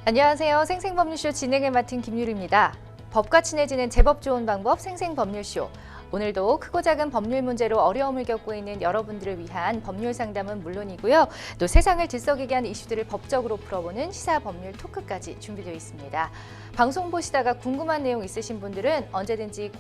안녕하세요. 생생법률쇼 진행을 맡은 김유리입니다. 법과 친해지는 제법 좋은 방법 생생법률쇼. 오늘도 크고 작은 법률 문제로 어려움을 겪고 있는 여러분들을 위한 법률 상담은 물론이고요. 또 세상을 들썩이게 하는 이슈들을 법적으로 풀어보는 시사 법률 토크까지 준비되어 있습니다. 방송 보시다가 궁금한 내용 있으신 분들은 언제든지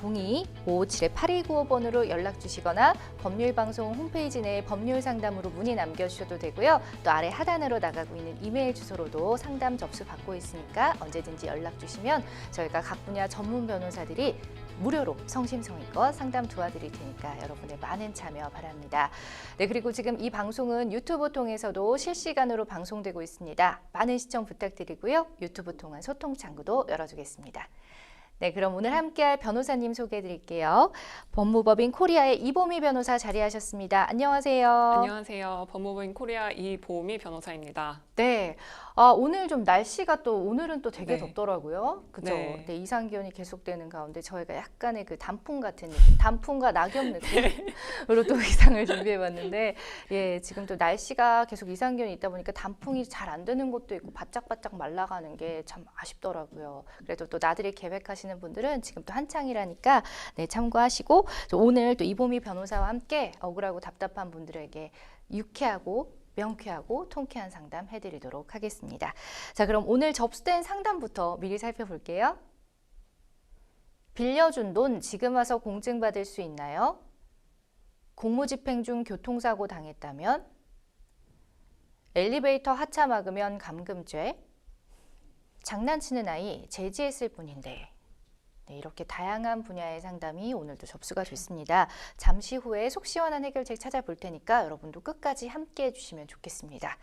02-557-8295번으로 연락 주시거나 법률방송 홈페이지 내 법률 상담으로 문의 남겨주셔도 되고요. 또 아래 하단으로 나가고 있는 이메일 주소로도 상담 접수 받고 있으니까 언제든지 연락 주시면 저희가 각 분야 전문 변호사들이 무료로 성심성의껏 상담 도와드릴 테니까 여러분의 많은 참여 바랍니다. 네, 그리고 지금 이 방송은 유튜브 통해서도 실시간으로 방송되고 있습니다. 많은 시청 부탁드리고요. 유튜브 통한 소통 창구도 열어두겠습니다. 네, 그럼 오늘 함께할 변호사님 소개해드릴게요. 법무법인 코리아의 이보미 변호사 자리하셨습니다. 안녕하세요. 안녕하세요. 법무법인 코리아 이보미 변호사입니다. 네, 오늘 좀 날씨가 또 오늘은 또 되게 네. 덥더라고요. 그죠? 네. 네, 이상 기온이 계속되는 가운데 저희가 약간의 그 단풍 같은 느낌, 단풍과 낙엽 느낌으로 또 의상을 준비해봤는데, 예, 지금 또 날씨가 계속 이상 기온이 있다 보니까 단풍이 잘 안 되는 곳도 있고 바짝바짝 말라가는 게 참 아쉽더라고요. 그래도 또 나들이 계획하시는 분들은 지금 또 한창이라니까 네, 참고하시고 오늘 또 이보미 변호사와 함께 억울하고 답답한 분들에게 유쾌하고 명쾌하고 통쾌한 상담 해드리도록 하겠습니다. 자, 그럼 오늘 접수된 상담부터 미리 살펴볼게요. 빌려준 돈 지금 와서 공증받을 수 있나요? 공무집행 중 교통사고 당했다면? 엘리베이터 하차 막으면 감금죄? 장난치는 아이 제지했을 뿐인데. 네, 이렇게 다양한 분야의 상담이 오늘도 접수가 됐습니다. 잠시 후에 속 시원한 해결책 찾아볼 테니까 여러분도 끝까지 함께 해주시면 좋겠습니다.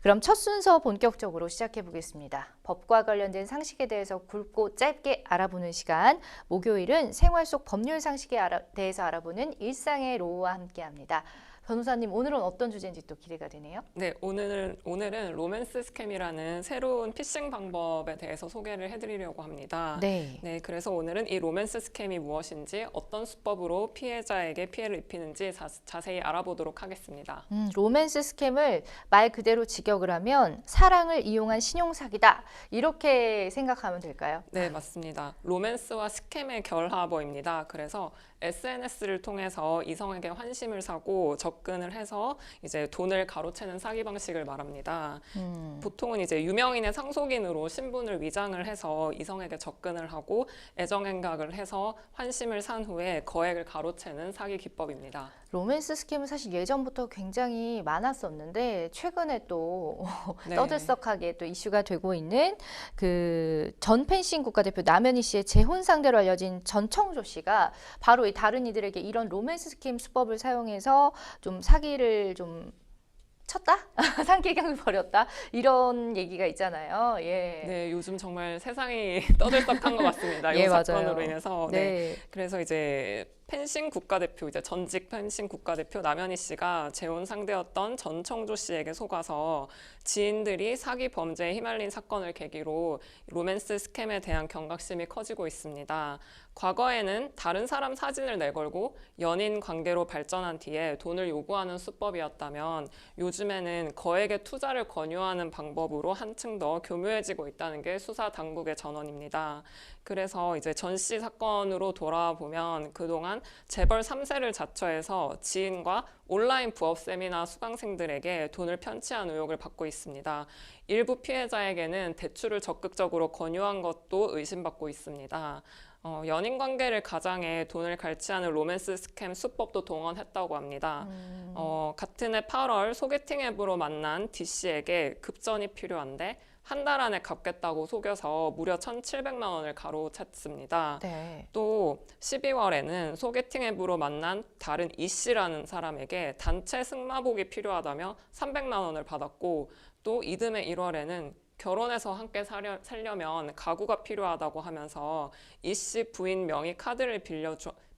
그럼 첫 순서 본격적으로 시작해 보겠습니다. 법과 관련된 상식에 대해서 굵고 짧게 알아보는 시간, 목요일은 생활 속 법률 상식에 대해서 알아보는 일상의 로우와 함께합니다. 변호사님, 오늘은 어떤 주제인지 또 기대가 되네요. 네, 오늘은 로맨스 스캠이라는 새로운 피싱 방법에 대해서 소개를 해드리려고 합니다. 네. 네, 그래서 오늘은 이 로맨스 스캠이 무엇인지, 어떤 수법으로 피해자에게 피해를 입히는지 자세히 알아보도록 하겠습니다. 로맨스 스캠을 말 그대로 직역을 하면 사랑을 이용한 신용사기다. 이렇게 생각하면 될까요? 네, 맞습니다. 로맨스와 스캠의 결합어입니다. 그래서 SNS를 통해서 이성에게 환심을 사고 접근을 해서 이제 돈을 가로채는 사기 방식을 말합니다. 보통은 이제 유명인의 상속인으로 신분을 위장을 해서 이성에게 접근을 하고 애정행각을 해서 환심을 산 후에 거액을 가로채는 사기 기법입니다. 로맨스 스캠은 사실 예전부터 굉장히 많았었는데 최근에 또 네. 떠들썩하게 또 이슈가 되고 있는 그 전 펜싱 국가대표 남현희 씨의 재혼 상대로 알려진 전청조 씨가 바로 이 다른 이들에게 이런 로맨스 스캠 수법을 사용해서 좀 사기를 좀 쳤다? 상기경을 벌였다? 이런 얘기가 있잖아요. 예. 네, 요즘 정말 세상이 떠들썩한 것 같습니다. 이 예, 사건으로 맞아요. 인해서. 네. 네. 그래서 이제 펜싱 국가대표, 이제 전직 펜싱 국가대표 남현희 씨가 재혼 상대였던 전청조 씨에게 속아서 지인들이 사기 범죄에 휘말린 사건을 계기로 로맨스 스캠에 대한 경각심이 커지고 있습니다. 과거에는 다른 사람 사진을 내걸고 연인 관계로 발전한 뒤에 돈을 요구하는 수법이었다면 요즘에는 거액의 투자를 권유하는 방법으로 한층 더 교묘해지고 있다는 게 수사 당국의 전언입니다. 그래서 이제 전 씨 사건으로 돌아보면 그동안 재벌 3세를 자처해서 지인과 온라인 부업 세미나 수강생들에게 돈을 편취한 의혹을 받고 있습니다. 일부 피해자에게는 대출을 적극적으로 권유한 것도 의심받고 있습니다. 연인 관계를 가장해 돈을 갈취하는 로맨스 스캠 수법도 동원했다고 합니다. 같은 해 8월 소개팅 앱으로 만난 D씨에게 급전이 필요한데 한 달 안에 갚겠다고 속여서 무려 1,700만 원을 가로챘습니다. 네. 또 12월에는 소개팅 앱으로 만난 다른 E씨라는 사람에게 단체 승마복이 필요하다며 300만 원을 받았고 또 이듬해 1월에는 결혼해서 함께 살려면 가구가 필요하다고 하면서 E씨 부인 명의 카드를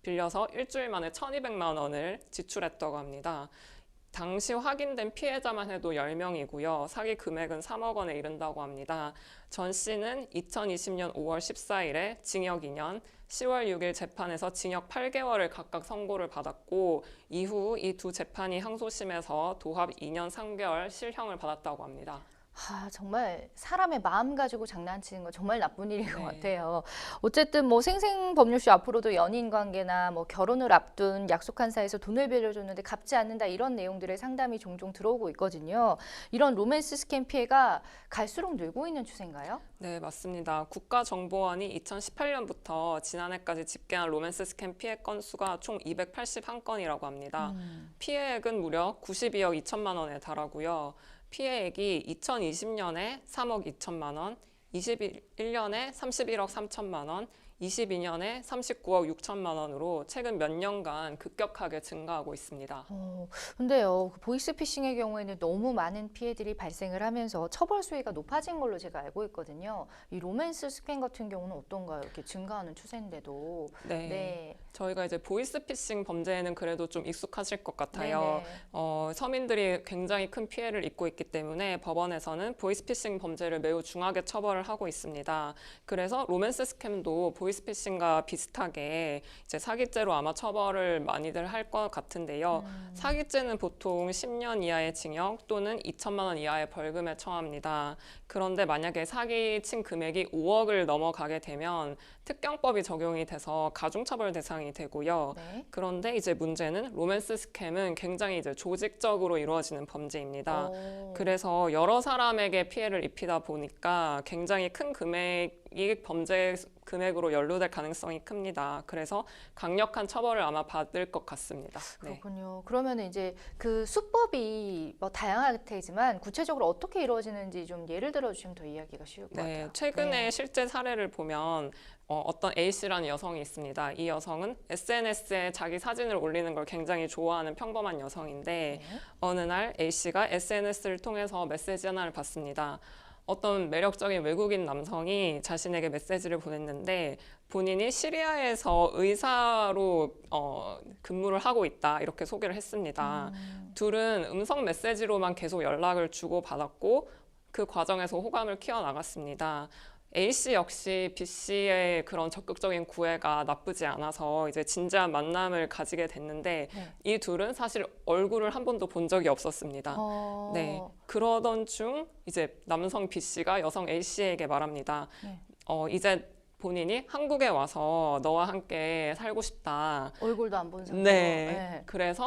빌려서 일주일 만에 1,200만 원을 지출했다고 합니다. 당시 확인된 피해자만 해도 10명이고요. 사기 금액은 3억 원에 이른다고 합니다. 전 씨는 2020년 5월 14일에 징역 2년, 10월 6일 재판에서 징역 8개월을 각각 선고를 받았고 이후 이 두 재판이 항소심에서 도합 2년 3개월 실형을 받았다고 합니다. 정말 사람의 마음 가지고 장난치는 건 정말 나쁜 일인 것 네. 같아요. 어쨌든 뭐 생생법률쇼 앞으로도 연인 관계나 뭐 결혼을 앞둔 약속한 사이에서 돈을 빌려줬는데 갚지 않는다 이런 내용들의 상담이 종종 들어오고 있거든요. 이런 로맨스 스캠 피해가 갈수록 늘고 있는 추세인가요? 네, 맞습니다. 국가정보원이 2018년부터 지난해까지 집계한 로맨스 스캠 피해 건수가 총 281건이라고 합니다. 피해액은 무려 92억 2천만 원에 달하고요. 피해액이 2020년에 3억 2천만 원, 21년에 31억 3천만 원, 22년에 39억 6천만 원으로 최근 몇 년간 급격하게 증가하고 있습니다. 근데요, 그 보이스피싱의 경우에는 너무 많은 피해들이 발생을 하면서 처벌 수위가 높아진 걸로 제가 알고 있거든요. 이 로맨스 스캠 같은 경우는 어떤가요? 이렇게 증가하는 추세인데도. 네. 네. 저희가 이제 보이스피싱 범죄에는 그래도 좀 익숙하실 것 같아요. 네네. 서민들이 굉장히 큰 피해를 입고 있기 때문에 법원에서는 보이스피싱 범죄를 매우 중하게 처벌을 하고 있습니다. 그래서 로맨스 스캠도 보이스피싱과 비슷하게 이제 사기죄로 아마 처벌을 많이들 할 것 같은데요. 사기죄는 보통 10년 이하의 징역 또는 2천만 원 이하의 벌금에 처합니다. 그런데 만약에 사기친 금액이 5억을 넘어가게 되면 특경법이 적용이 돼서 가중처벌 대상이 되고요. 네. 그런데 이제 문제는 로맨스 스캠은 굉장히 이제 조직적으로 이루어지는 범죄입니다. 그래서 여러 사람에게 피해를 입히다 보니까 굉장히 큰 금액이 범죄 금액으로 연루될 가능성이 큽니다. 그래서 강력한 처벌을 아마 받을 것 같습니다. 네. 그렇군요. 그러면 이제 그 수법이 뭐 다양하게 되지만 구체적으로 어떻게 이루어지는지 좀 예를 들어주시면 더 이해하기가 쉬울 것 같아요. 최근에 네. 실제 사례를 보면 어떤 A씨라는 여성이 있습니다. 이 여성은 SNS에 자기 사진을 올리는 걸 굉장히 좋아하는 평범한 여성인데 네. 어느 날 A씨가 SNS를 통해서 메시지 하나를 받습니다. 어떤 매력적인 외국인 남성이 자신에게 메시지를 보냈는데 본인이 시리아에서 의사로 근무를 하고 있다 이렇게 소개를 했습니다. 둘은 음성 메시지로만 계속 연락을 주고받았고 그 과정에서 호감을 키워나갔습니다. A씨 역시 B씨의 그런 적극적인 구애가 나쁘지 않아서 이제 진지한 만남을 가지게 됐는데 네. 이 둘은 사실 얼굴을 한 번도 본 적이 없었습니다. 네, 그러던 중 이제 남성 B씨가 여성 A씨에게 말합니다. 네. 이제 본인이 한국에 와서 너와 함께 살고 싶다. 얼굴도 안 본 상태로. 네. 그래서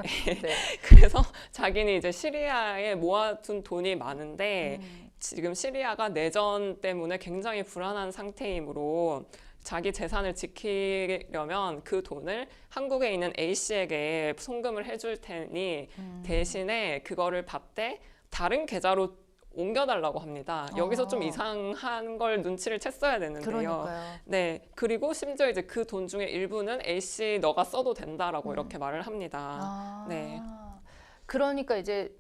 네. 그래서 자기는 이제 시리아에 모아둔 돈이 많은데 지금 시리아가 내전 때문에 굉장히 불안한 상태이므로 자기 재산을 지키려면 그 돈을 한국에 있는 A씨에게 송금을 해줄 테니 대신에 그거를 받되 다른 계좌로 옮겨달라고 합니다. 여기서 좀 이상한 걸 눈치를 챘어야 되는데요. 그러니까요. 네, 그리고 심지어 이제 그 돈 중에 일부는 A씨 너가 써도 된다라고 이렇게 말을 합니다. 네. 그러니까 이제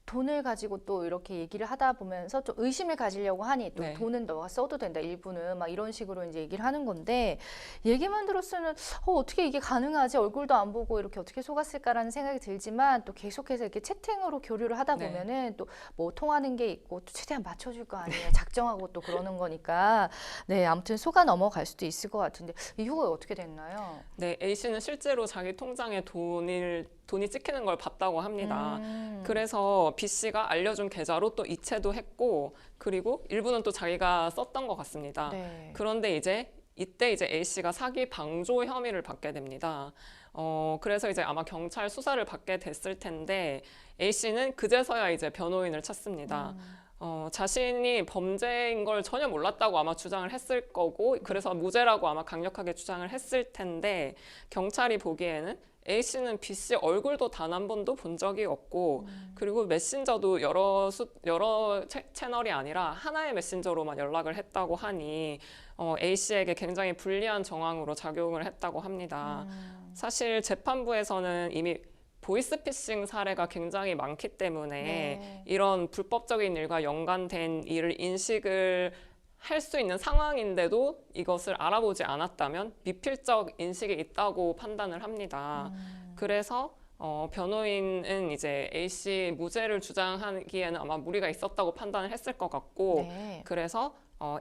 돈을 가지고 또 이렇게 얘기를 하다 보면서 좀 의심을 가지려고 하니 또 네. 돈은 너가 써도 된다 일부는 막 이런 식으로 이제 얘기를 하는 건데 얘기만 들었으면 어떻게 이게 가능하지 얼굴도 안 보고 이렇게 어떻게 속았을까라는 생각이 들지만 또 계속해서 이렇게 채팅으로 교류를 하다 네. 보면은 또 뭐 통하는 게 있고 또 최대한 맞춰줄 거 아니에요 작정하고 또 그러는 거니까 네 아무튼 속아 넘어갈 수도 있을 것 같은데 이후가 어떻게 됐나요? 네, A씨는 실제로 자기 통장에 돈이 찍히는 걸 봤다고 합니다. 그래서 B씨가 알려준 계좌로 또 이체도 했고 그리고 일부는 또 자기가 썼던 것 같습니다. 네. 그런데 이때 이제 A씨가 사기 방조 혐의를 받게 됩니다. 그래서 이제 아마 경찰 수사를 받게 됐을 텐데 A씨는 그제서야 이제 변호인을 찾습니다. 자신이 범죄인 걸 전혀 몰랐다고 아마 주장을 했을 거고 그래서 무죄라고 아마 강력하게 주장을 했을 텐데 경찰이 보기에는 A씨는 B씨 얼굴도 단 한 번도 본 적이 없고 그리고 메신저도 여러 채널이 아니라 하나의 메신저로만 연락을 했다고 하니 A씨에게 굉장히 불리한 정황으로 작용을 했다고 합니다. 사실 재판부에서는 이미 보이스피싱 사례가 굉장히 많기 때문에 네. 이런 불법적인 일과 연관된 일을 인식을 할 수 있는 상황인데도 이것을 알아보지 않았다면 미필적 인식이 있다고 판단을 합니다. 그래서 변호인은 이제 A씨 무죄를 주장하기에는 아마 무리가 있었다고 판단을 했을 것 같고 네. 그래서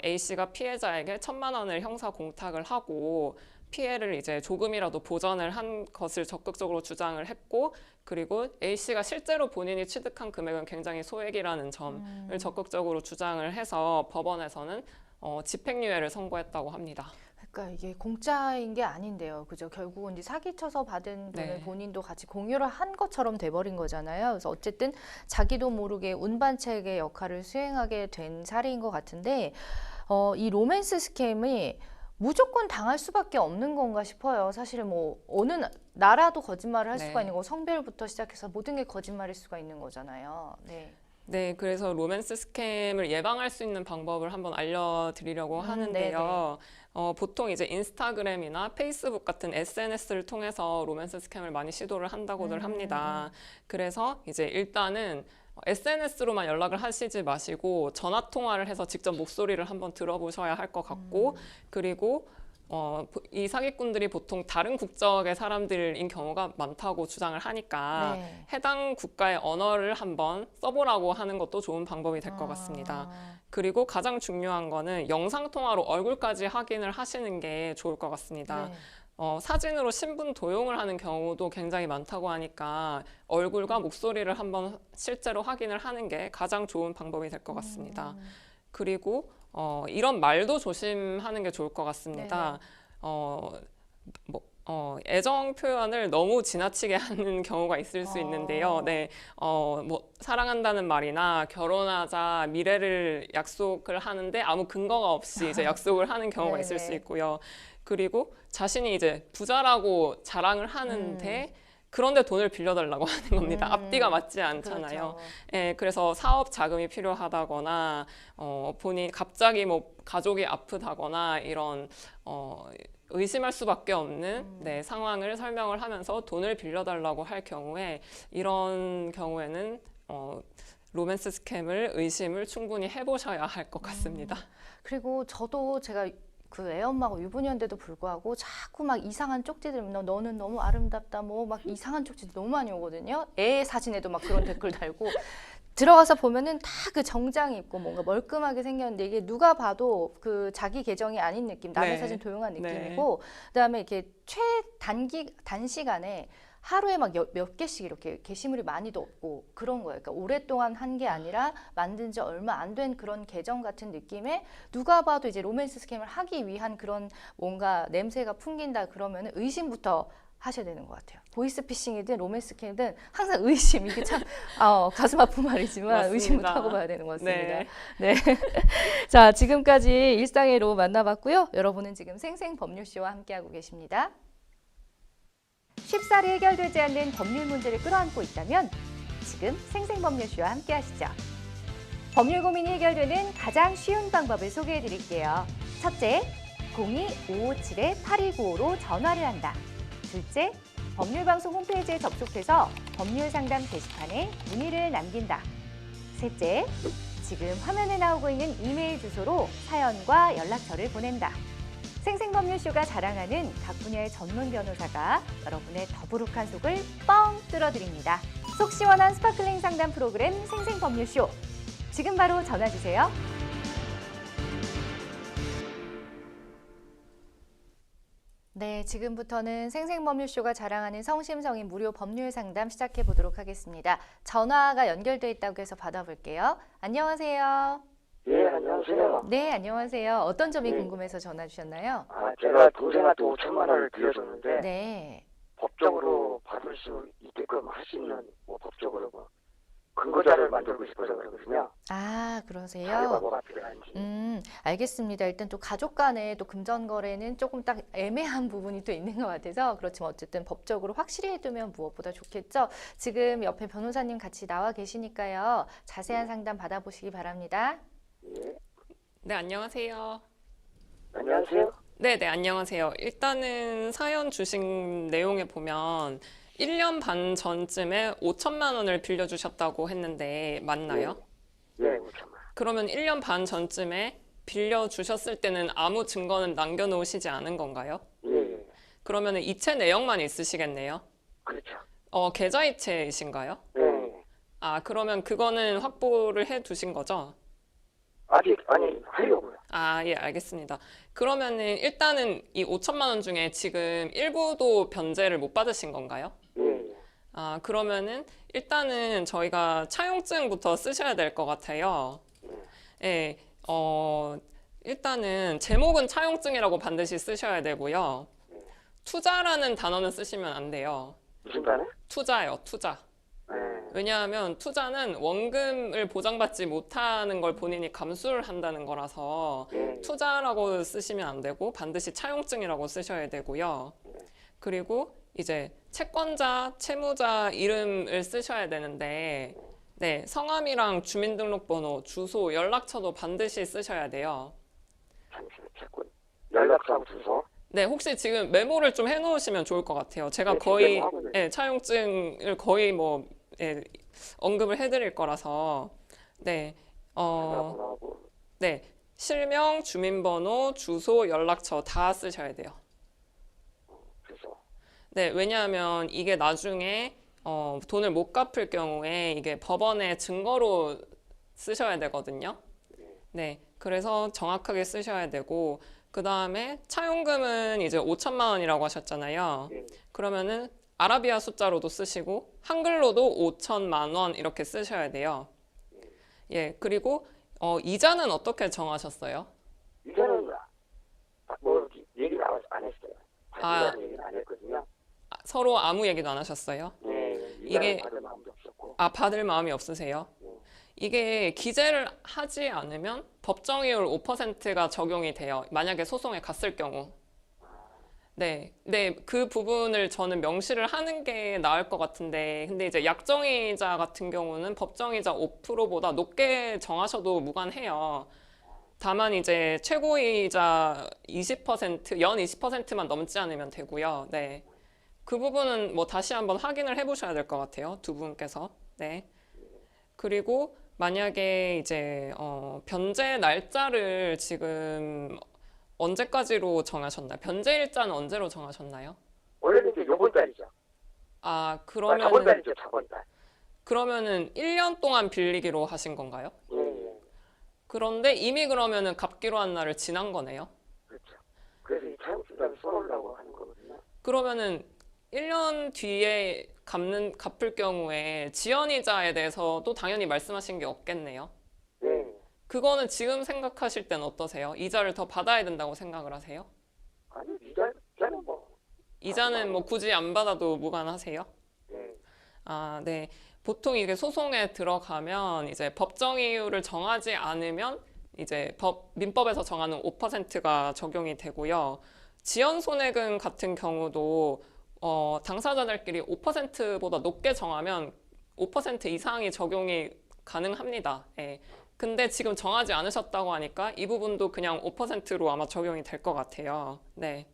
A씨가 피해자에게 1,000만 원을 형사 공탁을 하고 피해를 이제 조금이라도 보전을 한 것을 적극적으로 주장을 했고, 그리고 A씨가 실제로 본인이 취득한 금액은 굉장히 소액이라는 점을 적극적으로 주장을 해서 법원에서는 집행유예를 선고했다고 합니다. 그러니까 이게 공짜인 게 아닌데요. 그죠? 결국은 이제 사기쳐서 받은 돈을 네. 본인도 같이 공유를 한 것처럼 돼버린 거잖아요. 그래서 어쨌든 자기도 모르게 운반책의 역할을 수행하게 된 사례인 것 같은데, 이 로맨스 스캠이 무조건 당할 수밖에 없는 건가 싶어요. 사실은 뭐 어느 나라도 거짓말을 할 네. 수가 있는 거고 성별부터 시작해서 모든 게 거짓말일 수가 있는 거잖아요. 네. 네, 그래서 로맨스 스캠을 예방할 수 있는 방법을 한번 알려드리려고 하는데요. 보통 이제 인스타그램이나 페이스북 같은 SNS를 통해서 로맨스 스캠을 많이 시도를 한다고들 합니다. 그래서 이제 일단은 SNS로만 연락을 하시지 마시고 전화 통화를 해서 직접 목소리를 한번 들어보셔야 할 것 같고, 그리고 이 사기꾼들이 보통 다른 국적의 사람들인 경우가 많다고 주장을 하니까 네. 해당 국가의 언어를 한번 써보라고 하는 것도 좋은 방법이 될 것 같습니다. 그리고 가장 중요한 거는 영상통화로 얼굴까지 확인을 하시는 게 좋을 것 같습니다. 네. 사진으로 신분 도용을 하는 경우도 굉장히 많다고 하니까 얼굴과 목소리를 한번 실제로 확인을 하는 게 가장 좋은 방법이 될 것 같습니다. 그리고 이런 말도 조심하는 게 좋을 것 같습니다. 애정 표현을 너무 지나치게 하는 경우가 있을 수 있는데요. 네, 뭐 사랑한다는 말이나 결혼하자, 미래를 약속을 하는데 아무 근거가 없이 이제 약속을 하는 경우가 있을 수 있고요. 그리고 자신이 이제 부자라고 자랑을 하는데 그런데 돈을 빌려달라고 하는 겁니다. 앞뒤가 맞지 않잖아요. 그렇죠. 예, 그래서 사업 자금이 필요하다거나 본인 갑자기 뭐 가족이 아프다거나 이런 의심할 수밖에 없는 네, 상황을 설명을 하면서 돈을 빌려달라고 할 경우에 이런 경우에는 로맨스 스캠을 의심을 충분히 해보셔야 할 것 같습니다. 그리고 저도 제가 그 애엄마가 유부녀인데도 불구하고 자꾸 막 이상한 쪽지들, 너는 너무 아름답다, 뭐 막 이상한 쪽지들 너무 많이 오거든요. 애 사진에도 막 그런 댓글 달고 들어가서 보면은 다 그 정장이 있고 뭔가 멀끔하게 생겼는데 이게 누가 봐도 그 자기 계정이 아닌 느낌, 남의 네. 사진 도용한 네. 느낌이고, 그다음에 이렇게 단시간에 하루에 막 몇 개씩 이렇게 게시물이 많이도 없고 그런 거예요. 그러니까 오랫동안 한 게 아니라 만든 지 얼마 안 된 그런 계정 같은 느낌에 누가 봐도 이제 로맨스 스캠을 하기 위한 그런 뭔가 냄새가 풍긴다 그러면 의심부터 하셔야 되는 것 같아요. 보이스피싱이든 로맨스 스캠이든 항상 의심, 이게 참 가슴 아픈 말이지만 맞습니다. 의심부터 하고 봐야 되는 것 같습니다. 네. 네. 자, 지금까지 일상의로 만나봤고요. 여러분은 지금 생생법률쇼와 함께하고 계십니다. 쉽사리 해결되지 않는 법률 문제를 끌어안고 있다면 지금 생생법률쇼와 함께하시죠. 법률 고민이 해결되는 가장 쉬운 방법을 소개해드릴게요. 첫째, 02-557-8295로 전화를 한다. 둘째, 법률방송 홈페이지에 접속해서 법률상담 게시판에 문의를 남긴다. 셋째, 지금 화면에 나오고 있는 이메일 주소로 사연과 연락처를 보낸다. 생생법률쇼가 자랑하는 각 분야의 전문 변호사가 여러분의 더부룩한 속을 뻥 뚫어드립니다. 속 시원한 스파클링 상담 프로그램 생생법률쇼. 지금 바로 전화주세요. 네, 지금부터는 생생법률쇼가 자랑하는 성심성인 무료 법률 상담 시작해 보도록 하겠습니다. 전화가 연결돼 있다고 해서 받아볼게요. 안녕하세요. 예, 안녕하세요. 네, 안녕하세요. 어떤 점이 네. 궁금해서 전화 주셨나요? 제가 동생한테 5천만 원을 빌려줬는데 네. 법적으로 받을 수 있게끔 할 수 있는 뭐 법적으로 뭐 근거자를 만들고 싶어서 그러거든요. 아, 자료가 그러세요? 뭐가 필요한지. 알겠습니다. 일단 또 가족 간의 또 금전 거래는 조금 딱 애매한 부분이 또 있는 것 같아서 그렇지만 어쨌든 법적으로 확실히 해두면 무엇보다 좋겠죠. 지금 옆에 변호사님 같이 나와 계시니까요. 자세한 상담 받아보시기 바랍니다. 예. 네, 안녕하세요. 안녕하세요. 네, 안녕하세요. 일단은 사연 주신 내용에 보면 1년 반 전쯤에 5천만 원을 빌려주셨다고 했는데 맞나요? 예, 5천만. 그러면 1년 반 전쯤에 빌려주셨을 때는 아무 증거는 남겨놓으시지 않은 건가요? 예. 그러면 이체 내역만 있으시겠네요? 그렇죠. 계좌이체이신가요? 예. 아, 그러면 그거는 확보를 해 두신 거죠? 아직 아니 하려고요. 아, 예, 알겠습니다. 그러면은 일단은 이 5천만 원 중에 지금 일부도 변제를 못 받으신 건가요? 예, 예. 아, 그러면은 일단은 저희가 차용증부터 쓰셔야 될 것 같아요. 예, 일단은 제목은 차용증이라고 반드시 쓰셔야 되고요. 투자라는 단어는 쓰시면 안 돼요. 무슨 단에? 투자요, 투자. 네. 왜냐하면 투자는 원금을 보장받지 못하는 걸 본인이 감수를 한다는 거라서 예. 투자라고 쓰시면 안 되고 반드시 차용증이라고 쓰셔야 되고요. 그리고 이제 채권자, 채무자 이름을 쓰셔야 되는데 네, 성함이랑 주민등록번호, 주소, 연락처도 반드시 쓰셔야 돼요. 잠시만 채권 연락처하고 주소. 네, 혹시 지금 메모를 좀 해놓으시면 좋을 것 같아요. 제가 네, 거의 메모하고 예, 차용증을 거의 뭐 예, 언급을 해드릴 거라서 네, 전화번호하고. 네, 실명, 주민번호, 주소, 연락처 다 쓰셔야 돼요. 주소. 네, 왜냐하면 이게 나중에 돈을 못 갚을 경우에 이게 법원에 증거로 쓰셔야 되거든요. 네, 그래서 정확하게 쓰셔야 되고 그 다음에 차용금은 이제 5천만 원이라고 하셨잖아요. 예. 그러면은 아라비아 숫자로도 쓰시고 한글로도 5천만 원 이렇게 쓰셔야 돼요. 예, 그리고 이자는 어떻게 정하셨어요? 이제는 뭐 얘기를 안 했어요. 아. 받으라는 얘기는 안 했거든요. 서로 아무 얘기도 안 하셨어요? 네, 이게- 받을 마음도 없었고. 아, 받을 마음이 없으세요? 이게 기재를 하지 않으면 법정이율 5%가 적용이 돼요. 만약에 소송에 갔을 경우. 네, 네, 그 부분을 저는 명시를 하는 게 나을 것 같은데, 근데 이제 약정이자 같은 경우는 법정이자 5%보다 높게 정하셔도 무관해요. 다만 이제 최고이자 20%, 연 20%만 넘지 않으면 되고요. 네. 그 부분은 뭐 다시 한번 확인을 해보셔야 될 것 같아요. 두 분께서. 네. 그리고 만약에 이제 변제 날짜를 지금 언제까지로 정하셨나요? 변제 일자는 언제로 정하셨나요? 원래는 이제 요번 달이죠. 아, 저번 그러면은 달이죠, 저번 달. 1년 동안 빌리기로 하신 건가요? 예, 예. 그런데 이미 그러면은 갚기로 한 날을 지난 거네요. 그렇죠. 그래서 이 차용수단을 써놓으려고 하는 거거든요. 그러면은 1년 뒤에 갚을 경우에 지연이자에 대해서도 당연히 말씀하신 게 없겠네요. 네. 그거는 지금 생각하실 땐 어떠세요? 이자를 더 받아야 된다고 생각을 하세요? 아니, 이자는 뭐. 이자는 뭐 굳이 안 받아도 무관하세요? 네. 아, 네. 보통 이게 소송에 들어가면 이제 법정 이유를 정하지 않으면 이제 민법에서 정하는 5%가 적용이 되고요. 지연 손해금 같은 경우도 당사자들끼리 5%보다 높게 정하면 5% 이상이 적용이 가능합니다. 예. 근데 지금 정하지 않으셨다고 하니까 이 부분도 그냥 5%로 아마 적용이 될 것 같아요. 네.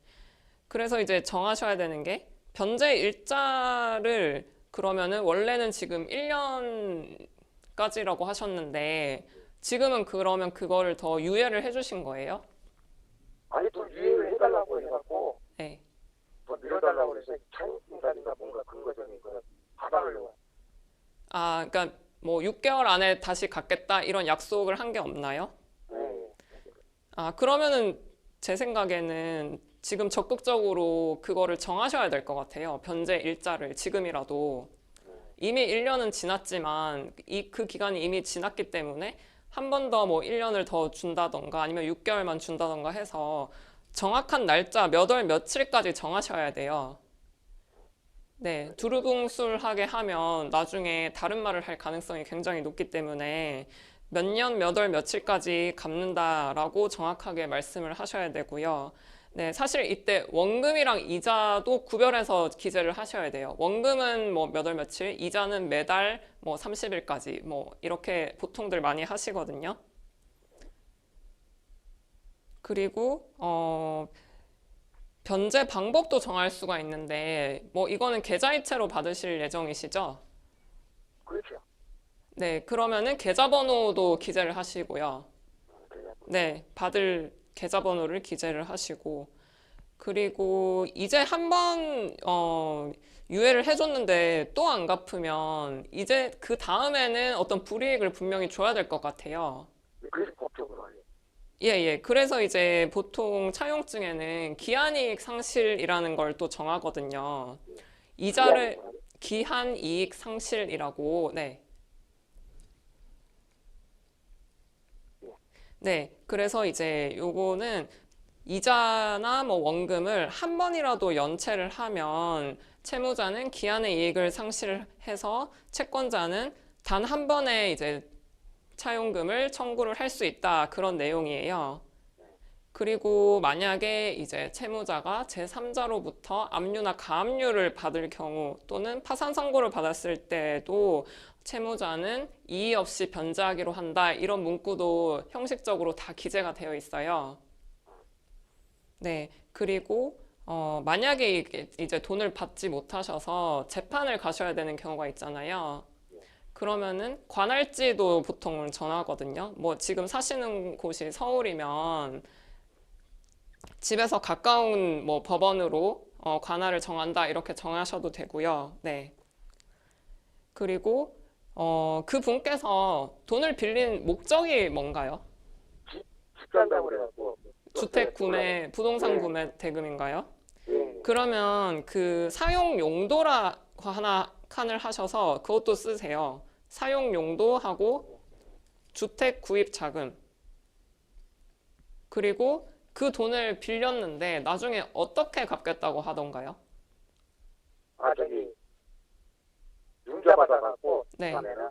그래서 이제 정하셔야 되는 게 변제 일자를 그러면은 원래는 지금 1년까지라고 하셨는데 지금은 그러면 그거를 더 유예를 해주신 거예요? 아니, 또 유예를 해달라고 해갖고, 네. 또 밀어달라고 해서 차용수단인가 뭔가 근거적인 거 받아가려고. 아, 그러니까 뭐 6개월 안에 다시 갚겠다 이런 약속을 한 게 없나요? 네. 아, 그러면은 제 생각에는 지금 적극적으로 그거를 정하셔야 될 것 같아요. 변제 일자를 지금이라도. 이미 1년은 지났지만 그 기간이 이미 지났기 때문에 한 번 더 뭐 1년을 더 준다던가 아니면 6개월만 준다던가 해서 정확한 날짜 몇 월 며칠까지 정하셔야 돼요. 네, 두루뭉술하게 하면 나중에 다른 말을 할 가능성이 굉장히 높기 때문에 몇 년, 몇 월, 며칠까지 갚는다라고 정확하게 말씀을 하셔야 되고요. 네, 사실 이때 원금이랑 이자도 구별해서 기재를 하셔야 돼요. 원금은 뭐 몇 월 며칠, 이자는 매달 뭐 30일까지 뭐 이렇게 보통들 많이 하시거든요. 그리고 변제 방법도 정할 수가 있는데 뭐 이거는 계좌이체로 받으실 예정이시죠? 그렇죠. 네, 그러면은 계좌번호도 기재를 하시고요. 네, 받을 계좌번호를 기재를 하시고 그리고 이제 한번 유예를 해줬는데 또 안 갚으면 이제 그 다음에는 어떤 불이익을 분명히 줘야 될 것 같아요. 그래서 법적으로. 예, 예. 그래서 이제 보통 차용증에는 기한이익 상실이라는 걸 또 정하거든요. 이자를 기한이익 상실이라고, 네. 네. 그래서 이제 요거는 이자나 뭐 원금을 한 번이라도 연체를 하면 채무자는 기한의 이익을 상실해서 채권자는 단 한 번에 이제 차용금을 청구를 할 수 있다. 그런 내용이에요. 그리고 만약에 이제 채무자가 제3자로부터 압류나 가압류를 받을 경우 또는 파산 선고를 받았을 때도 채무자는 이의 없이 변제하기로 한다. 이런 문구도 형식적으로 다 기재가 되어 있어요. 네. 그리고 만약에 이제 돈을 받지 못하셔서 재판을 가셔야 되는 경우가 있잖아요. 그러면은 관할지도 보통 정하거든요. 뭐 지금 사시는 곳이 서울이면 집에서 가까운 뭐 법원으로 관할을 정한다 이렇게 정하셔도 되고요. 네. 그리고 그 분께서 돈을 빌린 목적이 뭔가요? 집 산다고 그래갖고. 주택 구매, 부동산 네. 구매 대금인가요? 예. 그러면 그 사용 용도라고 하나 칸을 하셔서 그것도 쓰세요. 사용 용도하고 주택 구입 자금. 그리고 그 돈을 빌렸는데 나중에 어떻게 갚겠다고 하던가요? 저기 융자 받아갖고. 네. 그다음에는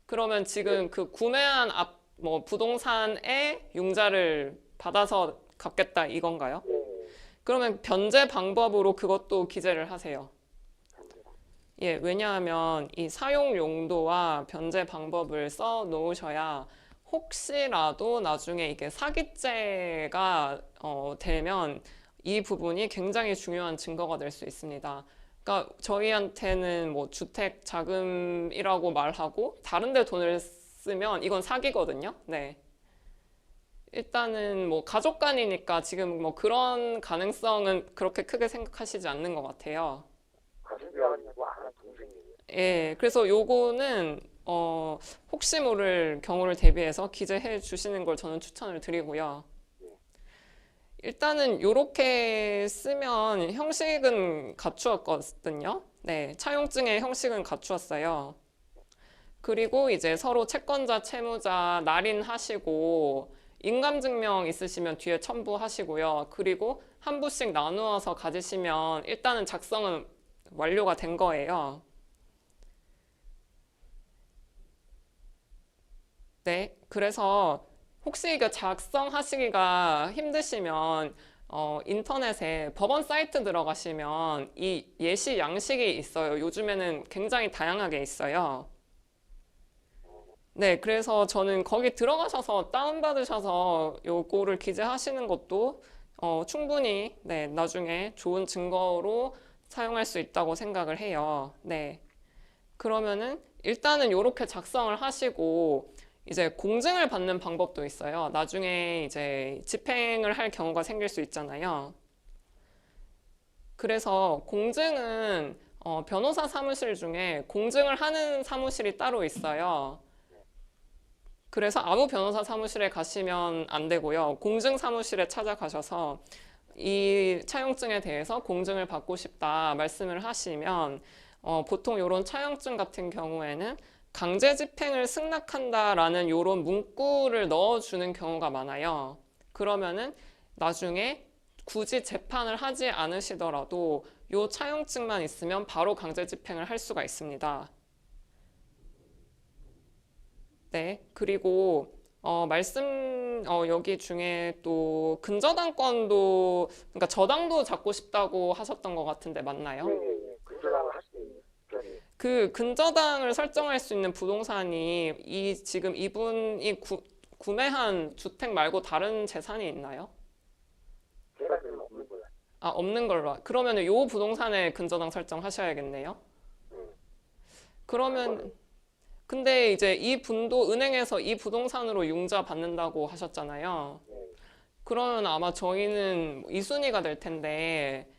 그러면 지금 그 구매한 뭐 부동산에 융자를 받아서 갚겠다 이건가요? 예. 그러면 변제 방법으로 그것도 기재를 하세요. 예, 왜냐하면 이 사용 용도와 변제 방법을 써 놓으셔야 혹시라도 나중에 이게 사기죄가 되면 이 부분이 굉장히 중요한 증거가 될 수 있습니다. 그러니까 저희한테는 뭐 주택 자금이라고 말하고 다른 데 돈을 쓰면 이건 사기거든요. 네. 일단은 뭐 가족 간이니까 지금 뭐 그런 가능성은 그렇게 크게 생각하시지 않는 것 같아요. 가족이 아니고 아는 동생이에요. 예, 그래서 요거는 혹시 모를 경우를 대비해서 기재해 주시는 걸 저는 추천을 드리고요. 일단은 요렇게 쓰면 형식은 갖추었거든요. 네, 차용증의 형식은 갖추었어요. 그리고 이제 서로 채권자, 채무자 날인하시고 인감증명 있으시면 뒤에 첨부하시고요. 그리고 한 부씩 나누어서 가지시면 일단은 작성은 완료가 된 거예요. 네, 그래서 혹시 이거 작성하시기가 힘드시면 인터넷에 법원 사이트 들어가시면 이 예시 양식이 있어요. 요즘에는 굉장히 다양하게 있어요. 네, 그래서 저는 거기 들어가셔서 다운받으셔서 요거를 기재하시는 것도 충분히 네, 나중에 좋은 증거로 사용할 수 있다고 생각을 해요. 네. 그러면은 일단은 요렇게 작성을 하시고 이제 공증을 받는 방법도 있어요. 나중에 이제 집행을 할 경우가 생길 수 있잖아요. 그래서 공증은 변호사 사무실 중에 공증을 하는 사무실이 따로 있어요. 그래서 아무 변호사 사무실에 가시면 안 되고요. 공증 사무실에 찾아가셔서 이 차용증에 대해서 공증을 받고 싶다 말씀을 하시면 보통 이런 차용증 같은 경우에는 강제 집행을 승낙한다라는 이런 문구를 넣어주는 경우가 많아요. 그러면은 나중에 굳이 재판을 하지 않으시더라도 이 차용증만 있으면 바로 강제 집행을 할 수가 있습니다. 네, 그리고 여기 중에 또 근저당권도 그러니까 저당도 잡고 싶다고 하셨던 것 같은데 맞나요? 예. 근저당을 하시는 편이. 그 근저당을 설정할 수 있는 부동산이 지금 이분이 구매한 주택 말고 다른 재산이 있나요? 제가 지금 없는 거예요. 아, 없는 걸로. 그러면 요 부동산에 근저당 설정하셔야겠네요. 그러면 근데 이제 이 분도 은행에서 이 부동산으로 융자 받는다고 하셨잖아요. 그러면 아마 저희는 2순위가 될 텐데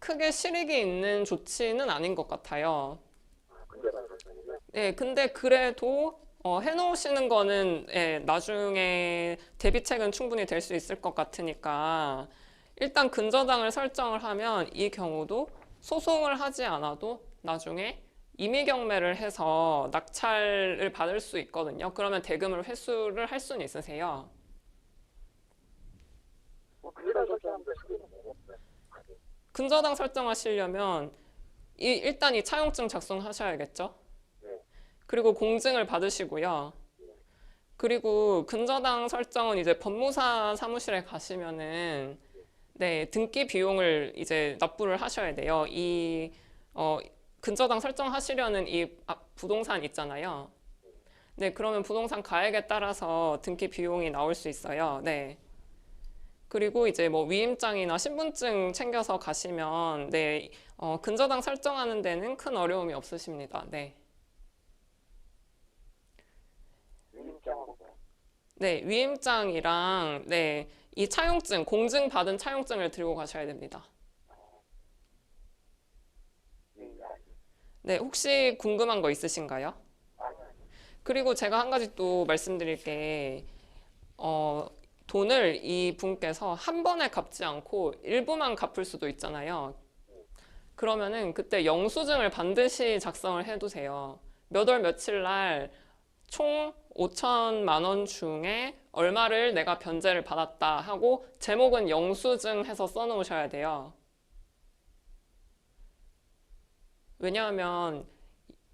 크게 실익이 있는 조치는 아닌 것 같아요. 근저당 설정이요. 네, 근데 그래도 해놓으시는 거는 나중에 대비책은 충분히 될 수 있을 것 같으니까 일단 근저당을 설정을 하면 이 경우도 소송을 하지 않아도 나중에 임의 경매를 해서 낙찰을 받을 수 있거든요. 그러면 대금을 회수를 할 수는 있으세요. 근저당 설정하는 게 소리는 뭐겠어요? 근저당 설정하시려면 일단 이 차용증 작성하셔야겠죠. 그리고 공증을 받으시고요. 그리고 근저당 설정은 이제 법무사 사무실에 가시면은 등기 비용을 이제 납부를 하셔야 돼요. 근저당 설정하시려는 부동산 있잖아요. 그러면 부동산 가액에 따라서 등기 비용이 나올 수 있어요. 그리고 이제 뭐 위임장이나 신분증 챙겨서 가시면 근저당 설정하는 데는 큰 어려움이 없으십니다. 위임장하고 위임장이랑 이 차용증, 공증 받은 차용증을 들고 가셔야 됩니다. 혹시 궁금한 거 있으신가요? 그리고 제가 한 가지 또 말씀드릴 게 돈을 이 분께서 한 번에 갚지 않고 일부만 갚을 수도 있잖아요. 그러면은 그때 영수증을 반드시 작성을 해두세요. 몇 월 며칠 날 총 5천만 원 중에 얼마를 내가 변제를 받았다 하고 제목은 영수증 해서 써놓으셔야 돼요. 왜냐하면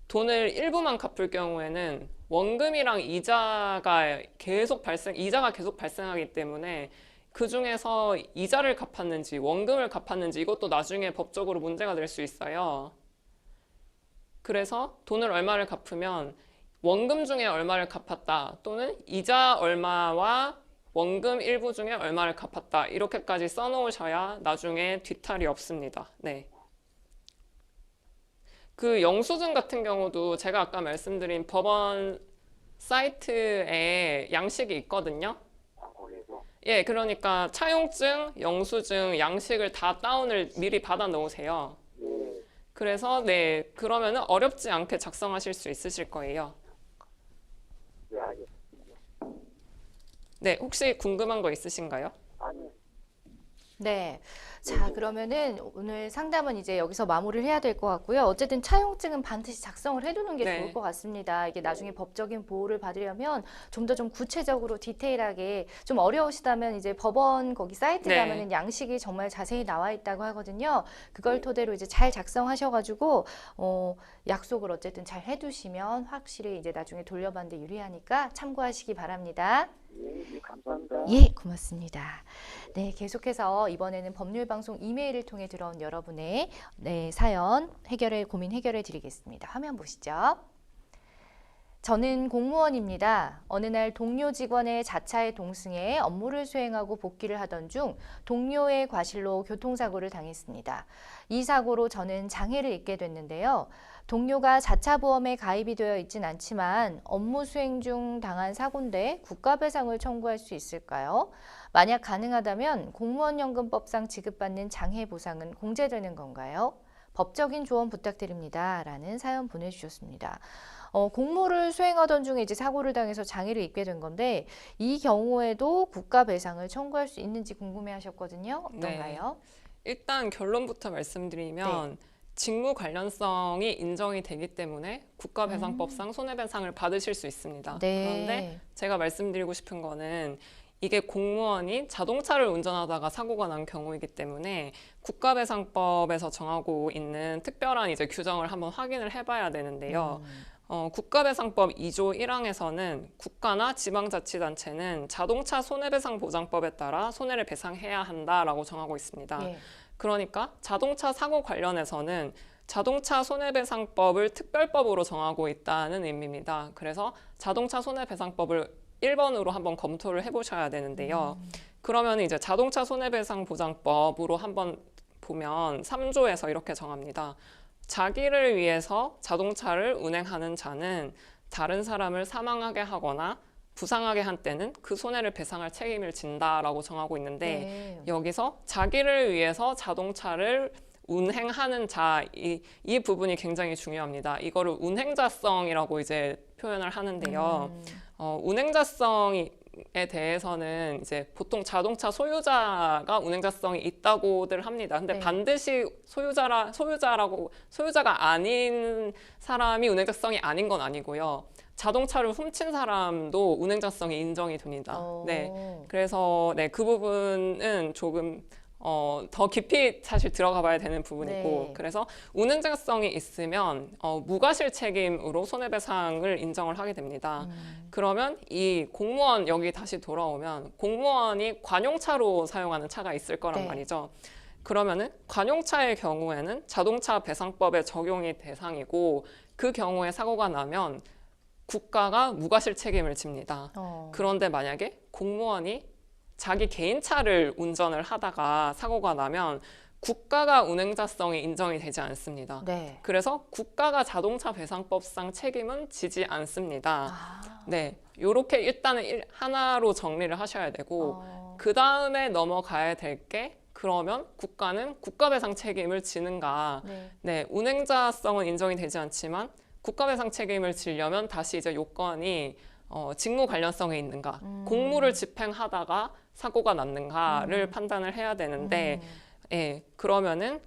돈을 일부만 갚을 경우에는 원금이랑 이자가 계속 발생하기 때문에 그 중에서 이자를 갚았는지 원금을 갚았는지 이것도 나중에 법적으로 문제가 될 수 있어요. 그래서 돈을 얼마를 갚으면 원금 중에 얼마를 갚았다 또는 이자 얼마와 원금 일부 중에 얼마를 갚았다 이렇게까지 써놓으셔야 나중에 뒤탈이 없습니다. 그 영수증 같은 경우도 제가 아까 말씀드린 법원 사이트에 양식이 있거든요. 그러니까 차용증, 영수증, 양식을 다 다운을 미리 받아 놓으세요. 그래서 그러면은 어렵지 않게 작성하실 수 있으실 거예요. 혹시 궁금한 거 있으신가요? 네. 자, 그러면은 오늘 상담은 이제 여기서 마무리를 해야 될 것 같고요. 어쨌든 차용증은 반드시 작성을 해두는 게 좋을 것 같습니다. 이게 나중에 법적인 보호를 받으려면 좀 더 구체적으로 디테일하게 좀 어려우시다면 이제 법원 거기 사이트 가면은 양식이 정말 자세히 나와 있다고 하거든요. 그걸 토대로 이제 잘 작성하셔가지고 약속을 어쨌든 잘 해두시면 확실히 이제 나중에 돌려받는 데 유리하니까 참고하시기 바랍니다. 감사합니다. 예, 고맙습니다. 계속해서 이번에는 법률방송 이메일을 통해 들어온 여러분의 사연 고민 해결해 드리겠습니다. 화면 보시죠. 저는 공무원입니다. 어느 날 동료 직원의 자차에 동승해 업무를 수행하고 복귀를 하던 중 동료의 과실로 교통사고를 당했습니다. 이 사고로 저는 장애를 입게 됐는데요. 동료가 자차 보험에 가입이 되어 있진 않지만 업무 수행 중 당한 사고인데 국가배상을 청구할 수 있을까요? 만약 가능하다면 공무원연금법상 지급받는 장애 보상은 공제되는 건가요? 법적인 조언 부탁드립니다. 라는 사연 보내주셨습니다. 공무를 수행하던 중에 이제 사고를 당해서 장애를 입게 된 건데 이 경우에도 국가배상을 청구할 수 있는지 궁금해하셨거든요. 어떤가요? 일단 결론부터 말씀드리면 직무 관련성이 인정이 되기 때문에 국가배상법상 손해배상을 받으실 수 있습니다. 그런데 제가 말씀드리고 싶은 거는 이게 공무원이 자동차를 운전하다가 사고가 난 경우이기 때문에 국가배상법에서 정하고 있는 특별한 이제 규정을 한번 확인을 해봐야 되는데요. 국가배상법 2조 1항에서는 국가나 지방자치단체는 자동차 손해배상보장법에 따라 손해를 배상해야 한다라고 정하고 있습니다. 그러니까 자동차 사고 관련해서는 자동차 손해배상법을 특별법으로 정하고 있다는 의미입니다. 그래서 자동차 손해배상법을 1번으로 한번 검토를 해보셔야 되는데요. 그러면 이제 자동차 손해배상보장법으로 한번 보면 3조에서 이렇게 정합니다. 자기를 위해서 자동차를 운행하는 자는 다른 사람을 사망하게 하거나 부상하게 한 때는 그 손해를 배상할 책임을 진다라고 정하고 있는데 여기서 자기를 위해서 자동차를 운행하는 자, 이 부분이 굉장히 중요합니다. 이거를 운행자성이라고 이제 표현을 하는데요. 운행자성에 대해서는 이제 보통 자동차 소유자가 운행자성이 있다고들 합니다. 근데 네. 반드시 소유자가 아닌 사람이 운행자성이 아닌 건 아니고요. 자동차를 훔친 사람도 운행자성이 인정이 됩니다. 네. 그래서 네, 그 부분은 조금 더 깊이 사실 들어가 봐야 되는 부분이고, 네. 그래서 운행자성이 있으면 무과실 책임으로 손해배상을 인정을 하게 됩니다. 그러면 이 공무원, 여기 다시 돌아오면 공무원이 관용차로 사용하는 차가 있을 거란 네. 말이죠. 그러면은 관용차의 경우에는 자동차 배상법에 적용이 대상이고, 그 경우에 사고가 나면 국가가 무과실 책임을 집니다. 그런데 만약에 공무원이 자기 개인 차를 운전을 하다가 사고가 나면 국가가 운행자성이 인정이 되지 않습니다. 네. 그래서 국가가 자동차 배상법상 책임은 지지 않습니다. 아. 네, 요렇게 일단은 하나로 정리를 하셔야 되고, 그 다음에 넘어가야 될 게, 그러면 국가는 국가배상 책임을 지는가? 네. 네, 운행자성은 인정이 되지 않지만 국가배상 책임을 지려면 다시 이제 요건이 직무 관련성에 있는가, 공무를 집행하다가 사고가 났는가를 판단을 해야 되는데, 예, 그러면은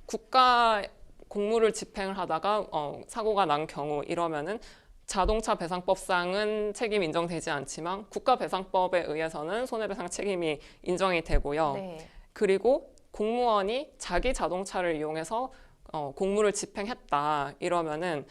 국가 공무를 집행을 하다가 사고가 난 경우 이러면은 자동차 배상법상은 책임 인정되지 않지만 국가배상법에 의해서는 손해배상 책임이 인정이 되고요. 네. 그리고 공무원이 자기 자동차를 이용해서 공무를 집행했다 이러면은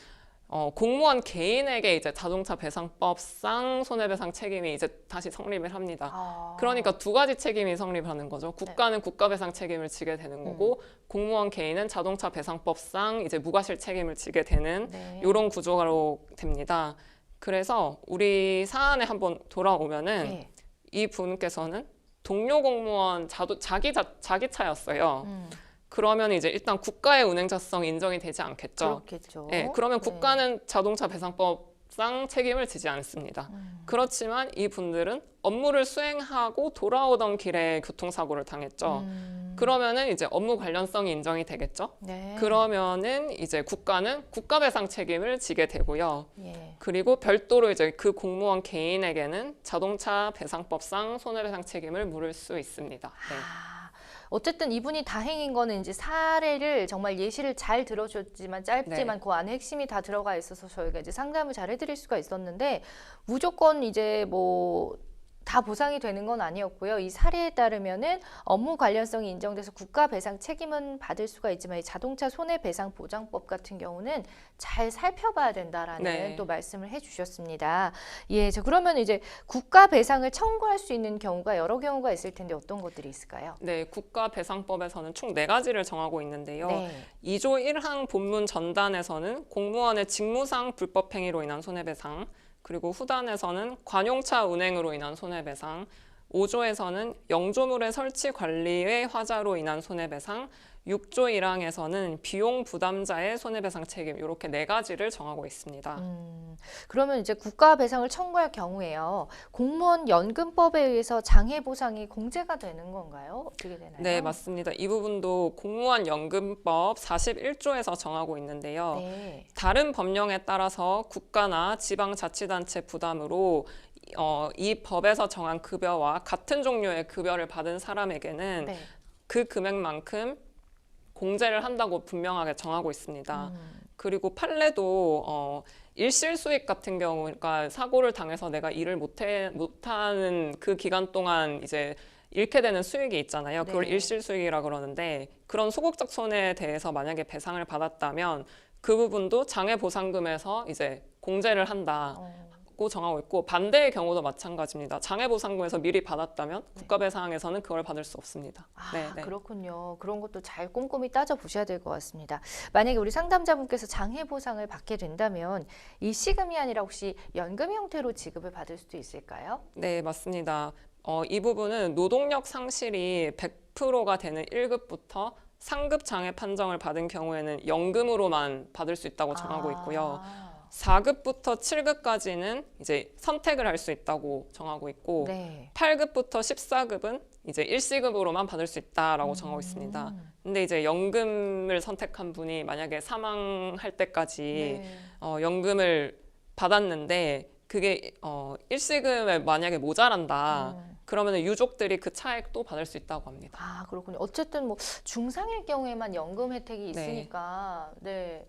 공무원 개인에게 이제 자동차 배상법상 손해배상 책임이 이제 다시 성립을 합니다. 그러니까 두 가지 책임이 성립하는 거죠. 국가는 국가배상 책임을 지게 되는 거고, 공무원 개인은 자동차 배상법상 이제 무과실 책임을 지게 되는 이런 구조로 됩니다. 그래서 우리 사안에 한번 돌아오면은 네. 이 분께서는 동료 공무원 자기 차였어요. 그러면 이제 일단 국가의 운행자성이 인정이 되지 않겠죠. 그렇겠죠. 네, 그러면 국가는 자동차 배상법상 책임을 지지 않습니다. 그렇지만 이 분들은 업무를 수행하고 돌아오던 길에 교통사고를 당했죠. 그러면은 이제 업무 관련성이 인정이 되겠죠. 네. 그러면은 이제 국가는 국가배상 책임을 지게 되고요. 예. 그리고 별도로 이제 그 공무원 개인에게는 자동차 배상법상 손해배상 책임을 물을 수 있습니다. 네. 어쨌든 이분이 다행인 거는 이제 사례를 정말 예시를 잘 들어줬지만 짧지만 네. 그 안에 핵심이 다 들어가 있어서 저희가 이제 상담을 잘 해드릴 수가 있었는데, 무조건 이제 뭐 다 보상이 되는 건 아니었고요. 이 사례에 따르면은 업무 관련성이 인정돼서 국가 배상 책임은 받을 수가 있지만 이 자동차 손해배상 보장법 같은 경우는 잘 살펴봐야 된다라는 네. 또 말씀을 해주셨습니다. 예, 저 그러면 이제 국가 배상을 청구할 수 있는 경우가 여러 경우가 있을 텐데 어떤 것들이 있을까요? 네, 국가배상법에서는 총 4가지를 정하고 있는데요. 네. 2조 1항 본문 전단에서는 공무원의 직무상 불법행위로 인한 손해배상, 그리고 후단에서는 관용차 운행으로 인한 손해배상, 5조에서는 영조물의 설치 관리의 화자로 인한 손해배상, 6조 1항에서는 비용 부담자의 손해배상 책임, 이렇게 4가지를 정하고 있습니다. 그러면 이제 국가 배상을 청구할 경우에요. 공무원 연금법에 의해서 장해 보상이 공제가 되는 건가요? 어떻게 되나요? 네, 맞습니다. 이 부분도 공무원 연금법 41조에서 정하고 있는데요. 네. 다른 법령에 따라서 국가나 지방자치단체 부담으로 이 법에서 정한 급여와 같은 종류의 급여를 받은 사람에게는 네. 그 금액만큼 공제를 한다고 분명하게 정하고 있습니다. 그리고 판례도 일실수익 같은 경우, 그러니까 사고를 당해서 내가 일을 못하는 그 기간 동안 이제 잃게 되는 수익이 있잖아요. 그걸 네. 일실수익이라 그러는데, 그런 소극적 손해에 대해서 만약에 배상을 받았다면 그 부분도 장해보상금에서 이제 공제를 한다고 정하고 있고, 반대의 경우도 마찬가지입니다. 장해보상금에서 미리 받았다면 국가배상에서는 그걸 받을 수 없습니다. 네, 네. 그렇군요. 그런 것도 잘 꼼꼼히 따져보셔야 될 것 같습니다. 만약에 우리 상담자분께서 장해보상을 받게 된다면 일시금이 아니라 혹시 연금 형태로 지급을 받을 수도 있을까요? 네, 맞습니다. 이 부분은 노동력 상실이 100%가 되는 1급부터 상급 장해 판정을 받은 경우에는 연금으로만 받을 수 있다고 정하고 있고요. 4급부터 7급까지는 이제 선택을 할 수 있다고 정하고 있고 네. 8급부터 14급은 이제 일시급으로만 받을 수 있다라고 정하고 있습니다. 근데 이제 연금을 선택한 분이 만약에 사망할 때까지 네. 연금을 받았는데 그게 일시금에 만약에 모자란다. 그러면 유족들이 그 차액도 받을 수 있다고 합니다. 아, 그렇군요. 어쨌든 뭐 중상일 경우에만 연금 혜택이 있으니까 네.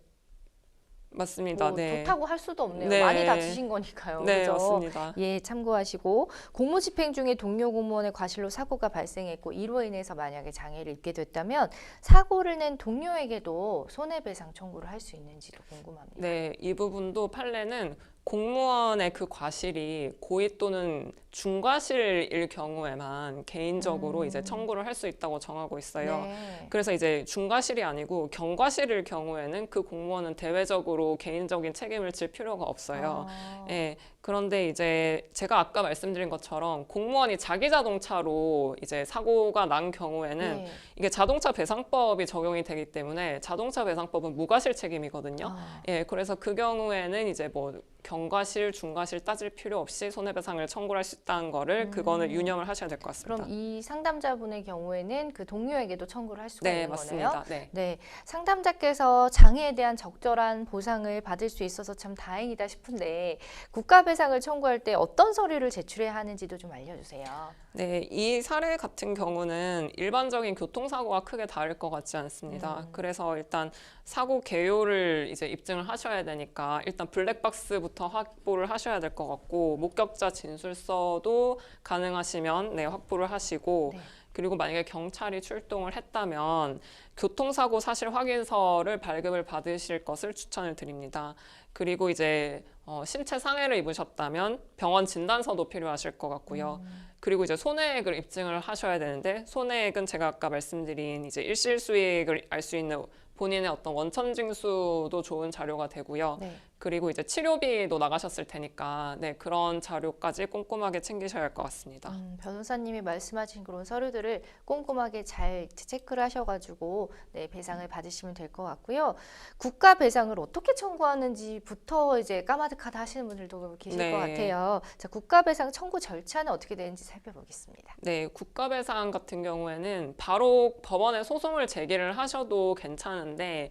맞습니다. 뭐 네. 좋다고 할 수도 없네요. 네. 많이 다치신 거니까요. 네, 그죠? 맞습니다. 예, 참고하시고 공무집행 중에 동료 공무원의 과실로 사고가 발생했고 이로 인해서 만약에 장애를 입게 됐다면 사고를 낸 동료에게도 손해배상 청구를 할 수 있는지도 궁금합니다. 네, 이 부분도 판례는 공무원의 그 과실이 고의 또는 중과실일 경우에만 개인적으로 이제 청구를 할 수 있다고 정하고 있어요. 네. 그래서 이제 중과실이 아니고 경과실일 경우에는 그 공무원은 대외적으로 개인적인 책임을 질 필요가 없어요. 아. 예. 그런데 이제 제가 아까 말씀드린 것처럼 공무원이 자기 자동차로 이제 사고가 난 경우에는 네. 이게 자동차 배상법이 적용이 되기 때문에 자동차 배상법은 무과실 책임이거든요. 아. 예, 그래서 그 경우에는 이제 뭐 경과실, 중과실 따질 필요 없이 손해배상을 청구할 수 있다는 거를 그거는 유념을 하셔야 될 것 같습니다. 그럼 이 상담자분의 경우에는 그 동료에게도 청구를 할 수가 네, 있는 맞습니다. 거네요. 네. 네, 상담자께서 장애에 대한 적절한 보상을 받을 수 있어서 참 다행이다 싶은데 국가배상을 청구할 때 어떤 서류를 제출해야 하는지도 좀 알려주세요. 네, 이 사례 같은 경우는 일반적인 교통사고와 크게 다를 것 같지 않습니다. 그래서 일단 사고 개요를 이제 입증을 하셔야 되니까 일단 블랙박스부터 확보를 하셔야 될 것 같고 목격자 진술서도 가능하시면 네, 확보를 하시고 네. 그리고 만약에 경찰이 출동을 했다면 교통사고 사실 확인서를 발급을 받으실 것을 추천을 드립니다. 그리고 이제 신체 상해를 입으셨다면 병원 진단서도 필요하실 것 같고요. 그리고 이제 손해액을 입증을 하셔야 되는데 손해액은 제가 아까 말씀드린 이제 일실수익을 알 수 있는 본인의 어떤 원천징수도 좋은 자료가 되고요. 네. 그리고 이제 치료비도 나가셨을 테니까 네, 그런 자료까지 꼼꼼하게 챙기셔야 할 것 같습니다. 변호사님이 말씀하신 그런 서류들을 꼼꼼하게 잘 체크를 하셔가지고 네, 배상을 받으시면 될 것 같고요. 국가 배상을 어떻게 청구하는지부터 이제 까마득하다 하시는 분들도 계실 네. 것 같아요. 자, 국가 배상 청구 절차는 어떻게 되는지 살펴보겠습니다. 네, 국가배상 같은 경우에는 바로 법원에 소송을 제기를 하셔도 괜찮은데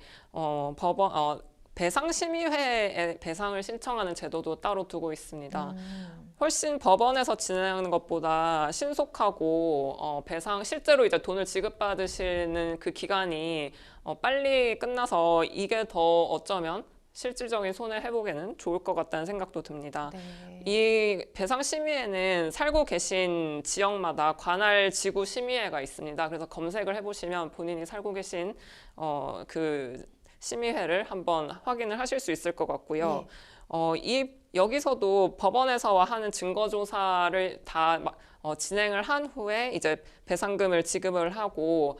배상심의회에 배상을 신청하는 제도도 따로 두고 있습니다. 훨씬 법원에서 진행하는 것보다 신속하고 배상 실제로 이제 돈을 지급받으시는 그 기간이 빨리 끝나서 이게 더 어쩌면 실질적인 손해 회복에는 좋을 것 같다는 생각도 듭니다. 네. 이 배상심의회는 살고 계신 지역마다 관할 지구 심의회가 있습니다. 그래서 검색을 해보시면 본인이 살고 계신 그 심의회를 한번 확인을 하실 수 있을 것 같고요. 여기서도 법원에서 하는 증거조사를 다 진행을 한 후에 이제 배상금을 지급을 하고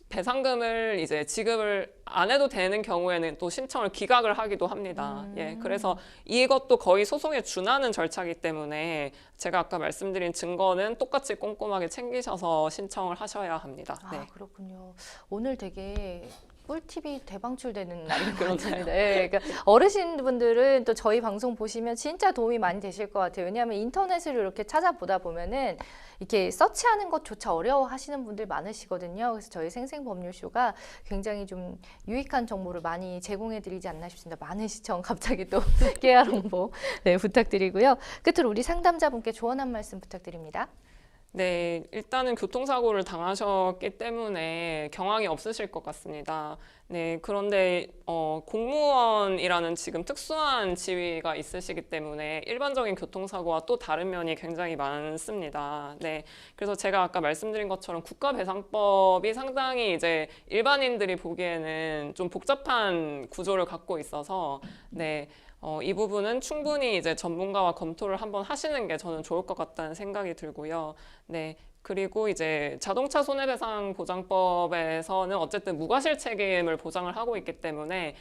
배상금을 이제 지급을 안 해도 되는 경우에는 또 신청을 기각을 하기도 합니다. 예, 그래서 이것도 거의 소송에 준하는 절차이기 때문에 제가 아까 말씀드린 증거는 똑같이 꼼꼼하게 챙기셔서 신청을 하셔야 합니다. 네. 아, 그렇군요. 오늘 되게 꿀팁이 대방출되는 날인 것 같습니다. 네, 그러니까 어르신분들은 또 저희 방송 보시면 진짜 도움이 많이 되실 것 같아요. 왜냐하면 인터넷으로 이렇게 찾아보다 보면은 이렇게 서치하는 것조차 어려워하시는 분들 많으시거든요. 그래서 저희 생생법률쇼가 굉장히 좀 유익한 정보를 많이 제공해드리지 않나 싶습니다. 많은 시청 갑자기 또 깨알 홍보 네, 부탁드리고요. 끝으로 우리 상담자분께 조언 한 말씀 부탁드립니다. 네, 일단은 교통사고를 당하셨기 때문에 경황이 없으실 것 같습니다. 네, 그런데 공무원이라는 지금 특수한 지위가 있으시기 때문에 일반적인 교통사고와 또 다른 면이 굉장히 많습니다. 네, 그래서 제가 아까 말씀드린 것처럼 국가배상법이 상당히 이제 일반인들이 보기에는 좀 복잡한 구조를 갖고 있어서 네. 이 부분은 충분히 이제 전문가와 검토를 한번 하시는 게 저는 좋을 것 같다는 생각이 들고요. 네. 그리고 이제 자동차 손해배상 보장법에서는 어쨌든 무과실 책임을 보장을 하고 있기 때문에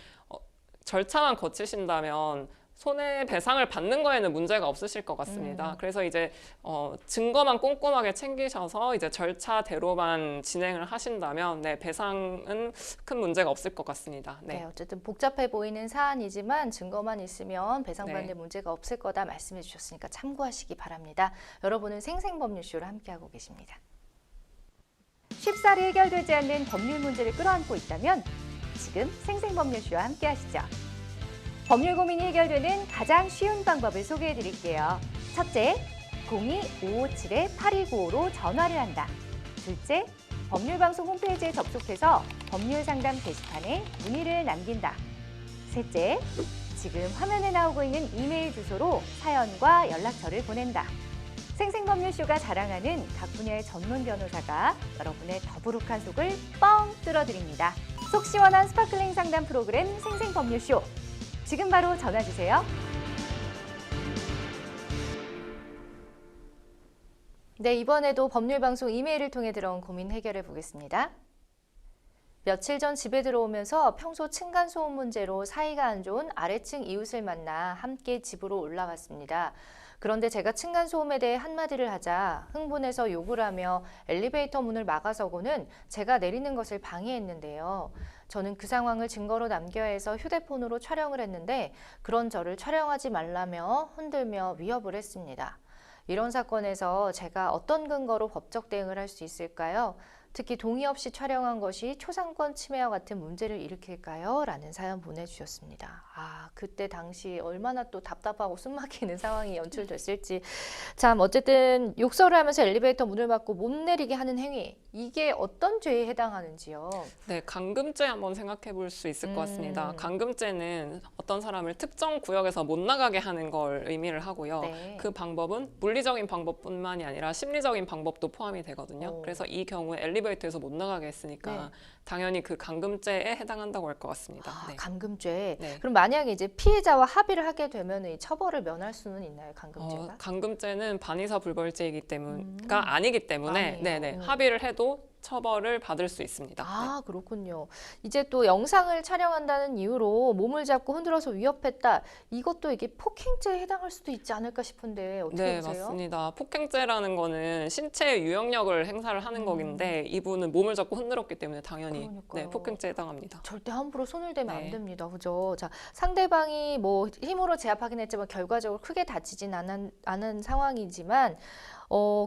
절차만 거치신다면 손해배상을 받는 거에는 문제가 없으실 것 같습니다. 그래서 이제 증거만 꼼꼼하게 챙기셔서 이제 절차대로만 진행을 하신다면 네, 배상은 큰 문제가 없을 것 같습니다. 네, 네. 어쨌든 복잡해 보이는 사안이지만 증거만 있으면 배상받는 네. 문제가 없을 거다 말씀해 주셨으니까 참고하시기 바랍니다. 여러분은 생생법률쇼를 함께하고 계십니다. 쉽사리 해결되지 않는 법률 문제를 끌어안고 있다면 지금 생생법률쇼와 함께하시죠. 법률 고민이 해결되는 가장 쉬운 방법을 소개해 드릴게요. 첫째, 02-557-8295로 전화를 한다. 둘째, 법률방송 홈페이지에 접속해서 법률상담 게시판에 문의를 남긴다. 셋째, 지금 화면에 나오고 있는 이메일 주소로 사연과 연락처를 보낸다. 생생법률쇼가 자랑하는 각 분야의 전문 변호사가 여러분의 더부룩한 속을 뻥 뚫어드립니다. 속 시원한 스파클링 상담 프로그램 생생법률쇼. 지금 바로 전화 주세요. 네, 이번에도 법률방송 이메일을 통해 들어온 고민 해결해 보겠습니다. 며칠 전 집에 들어오면서 평소 층간소음 문제로 사이가 안 좋은 아래층 이웃을 만나 함께 집으로 올라왔습니다. 그런데 제가 층간소음에 대해 한마디를 하자 흥분해서 욕을 하며 엘리베이터 문을 막아서고는 제가 내리는 것을 방해했는데요. 저는 그 상황을 증거로 남겨야 해서 휴대폰으로 촬영을 했는데 그런 저를 촬영하지 말라며 흔들며 위협을 했습니다. 이런 사건에서 제가 어떤 근거로 법적 대응을 할 수 있을까요? 특히 동의 없이 촬영한 것이 초상권 침해와 같은 문제를 일으킬까요? 라는 사연 보내주셨습니다. 그때 당시 얼마나 또 답답하고 숨막히는 상황이 연출됐을지. 참 어쨌든 욕설을 하면서 엘리베이터 문을 막고 못 내리게 하는 행위. 이게 어떤 죄에 해당하는지요? 네, 감금죄 한번 생각해 볼 수 있을 것 같습니다. 감금죄는 어떤 사람을 특정 구역에서 못 나가게 하는 걸 의미를 하고요. 네. 그 방법은 물리적인 방법뿐만이 아니라 심리적인 방법도 포함이 되거든요. 그래서 이 경우에 엘리베이터에서 못 나가게 했으니까 네. 당연히 그 감금죄에 해당한다고 할 것 같습니다. 네. 감금죄. 네. 그럼 만약에 이제 피해자와 합의를 하게 되면 이 처벌을 면할 수는 있나요, 감금죄가? 감금죄는 반의사 불벌죄이기 때문가 아니기 때문에 아니에요. 네네 합의를 해도 처벌을 받을 수 있습니다. 네. 그렇군요. 이제 또 영상을 촬영한다는 이유로 몸을 잡고 흔들어서 위협했다. 이것도 이게 폭행죄에 해당할 수도 있지 않을까 싶은데 어떻게 네, 보세요? 맞습니다. 폭행죄라는 거는 신체의 유형력을 행사를 하는 것인데 이분은 몸을 잡고 흔들었기 때문에 당연히 그러니까요. 네, 폭행죄에 해당합니다. 절대 함부로 손을 대면 안 네. 됩니다. 그죠? 자, 상대방이 뭐 힘으로 제압하긴 했지만 결과적으로 크게 다치진 않은 상황이지만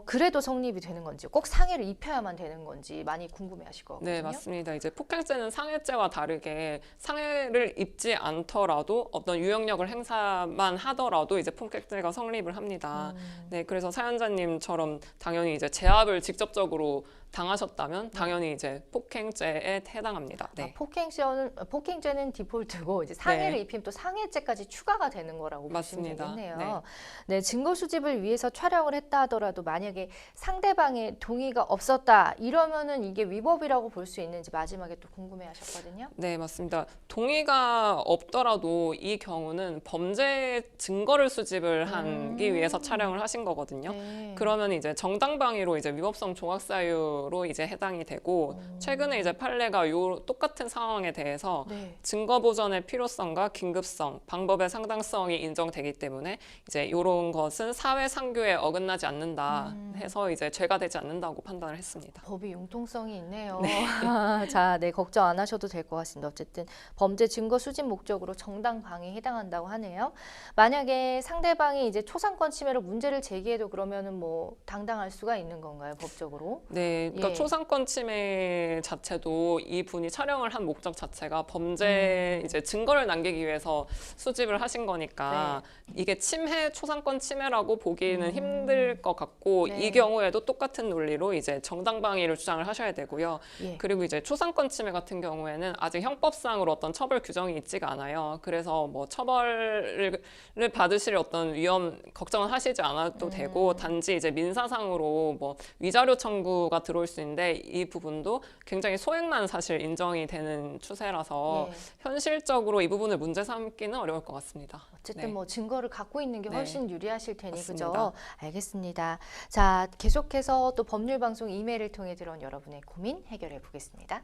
그래도 성립이 되는 건지 꼭 상해를 입혀야만 되는 건지 많이 궁금해하실 거거든요. 네, 맞습니다. 이제 폭행죄는 상해죄와 다르게 상해를 입지 않더라도 어떤 유형력을 행사만 하더라도 이제 폭행죄가 성립을 합니다. 네, 그래서 사연자님처럼 당연히 이제 제압을 직접적으로 당하셨다면 당연히 이제 폭행죄에 해당합니다. 네. 폭행죄는 디폴트고 이제 상해를 네. 입히면 또 상해죄까지 추가가 되는 거라고 보시면 맞습니다. 되겠네요. 네, 증거 수집을 위해서 촬영을 했다 하더라도 만약에 상대방의 동의가 없었다 이러면은 이게 위법이라고 볼 수 있는지 마지막에 또 궁금해하셨거든요. 네, 맞습니다. 동의가 없더라도 이 경우는 범죄 증거를 수집을 하기 위해서 촬영을 하신 거거든요. 네. 그러면 이제 정당방위로 이제 위법성 조각사유로 이제 해당이 되고 최근에 이제 판례가 똑같은 상황에 대해서 네. 증거 보전의 필요성과 긴급성, 방법의 상당성이 인정되기 때문에 이제 이런 것은 사회 상규에 어긋나지 않는다 해서 이제 죄가 되지 않는다고 판단을 했습니다. 법이 융통성이 있네요. 자, 네, 걱정 안 하셔도 될 것 같습니다. 어쨌든 범죄 증거 수집 목적으로 정당 방위에 해당한다고 하네요. 만약에 상대방이 이제 초상권 침해로 문제를 제기해도 그러면은 뭐 당당할 수가 있는 건가요, 법적으로? 네, 그러니까 예. 초상권 침해 자체도 이 분이 촬영을 한 목적 자체가 범죄 이제 증거를 남기기 위해서 수집을 하신 거니까 이게 초상권 침해라고 보기는 힘들 것 같고 네. 이 경우에도 똑같은 논리로 이제 정당방위를 주장을 하셔야 되고요. 예. 그리고 이제 초상권 침해 같은 경우에는 아직 형법상으로 어떤 처벌 규정이 있지가 않아요. 그래서 뭐 처벌을 받으실 어떤 위험 걱정을 하시지 않아도 되고 단지 이제 민사상으로 뭐 위자료 청구가 들어올 수 있는데 이 부분도 굉장히 소액만 사실 인정이 되는 추세라서 예. 현실적으로 이 부분을 문제 삼기는 어려울 것 같습니다. 어쨌든 네. 뭐 증거를 갖고 있는 게 네. 훨씬 유리하실 테니 맞습니다. 그죠? 알겠습니다. 자, 계속해서 또 법률방송 이메일을 통해 들어온 여러분의 고민 해결해 보겠습니다.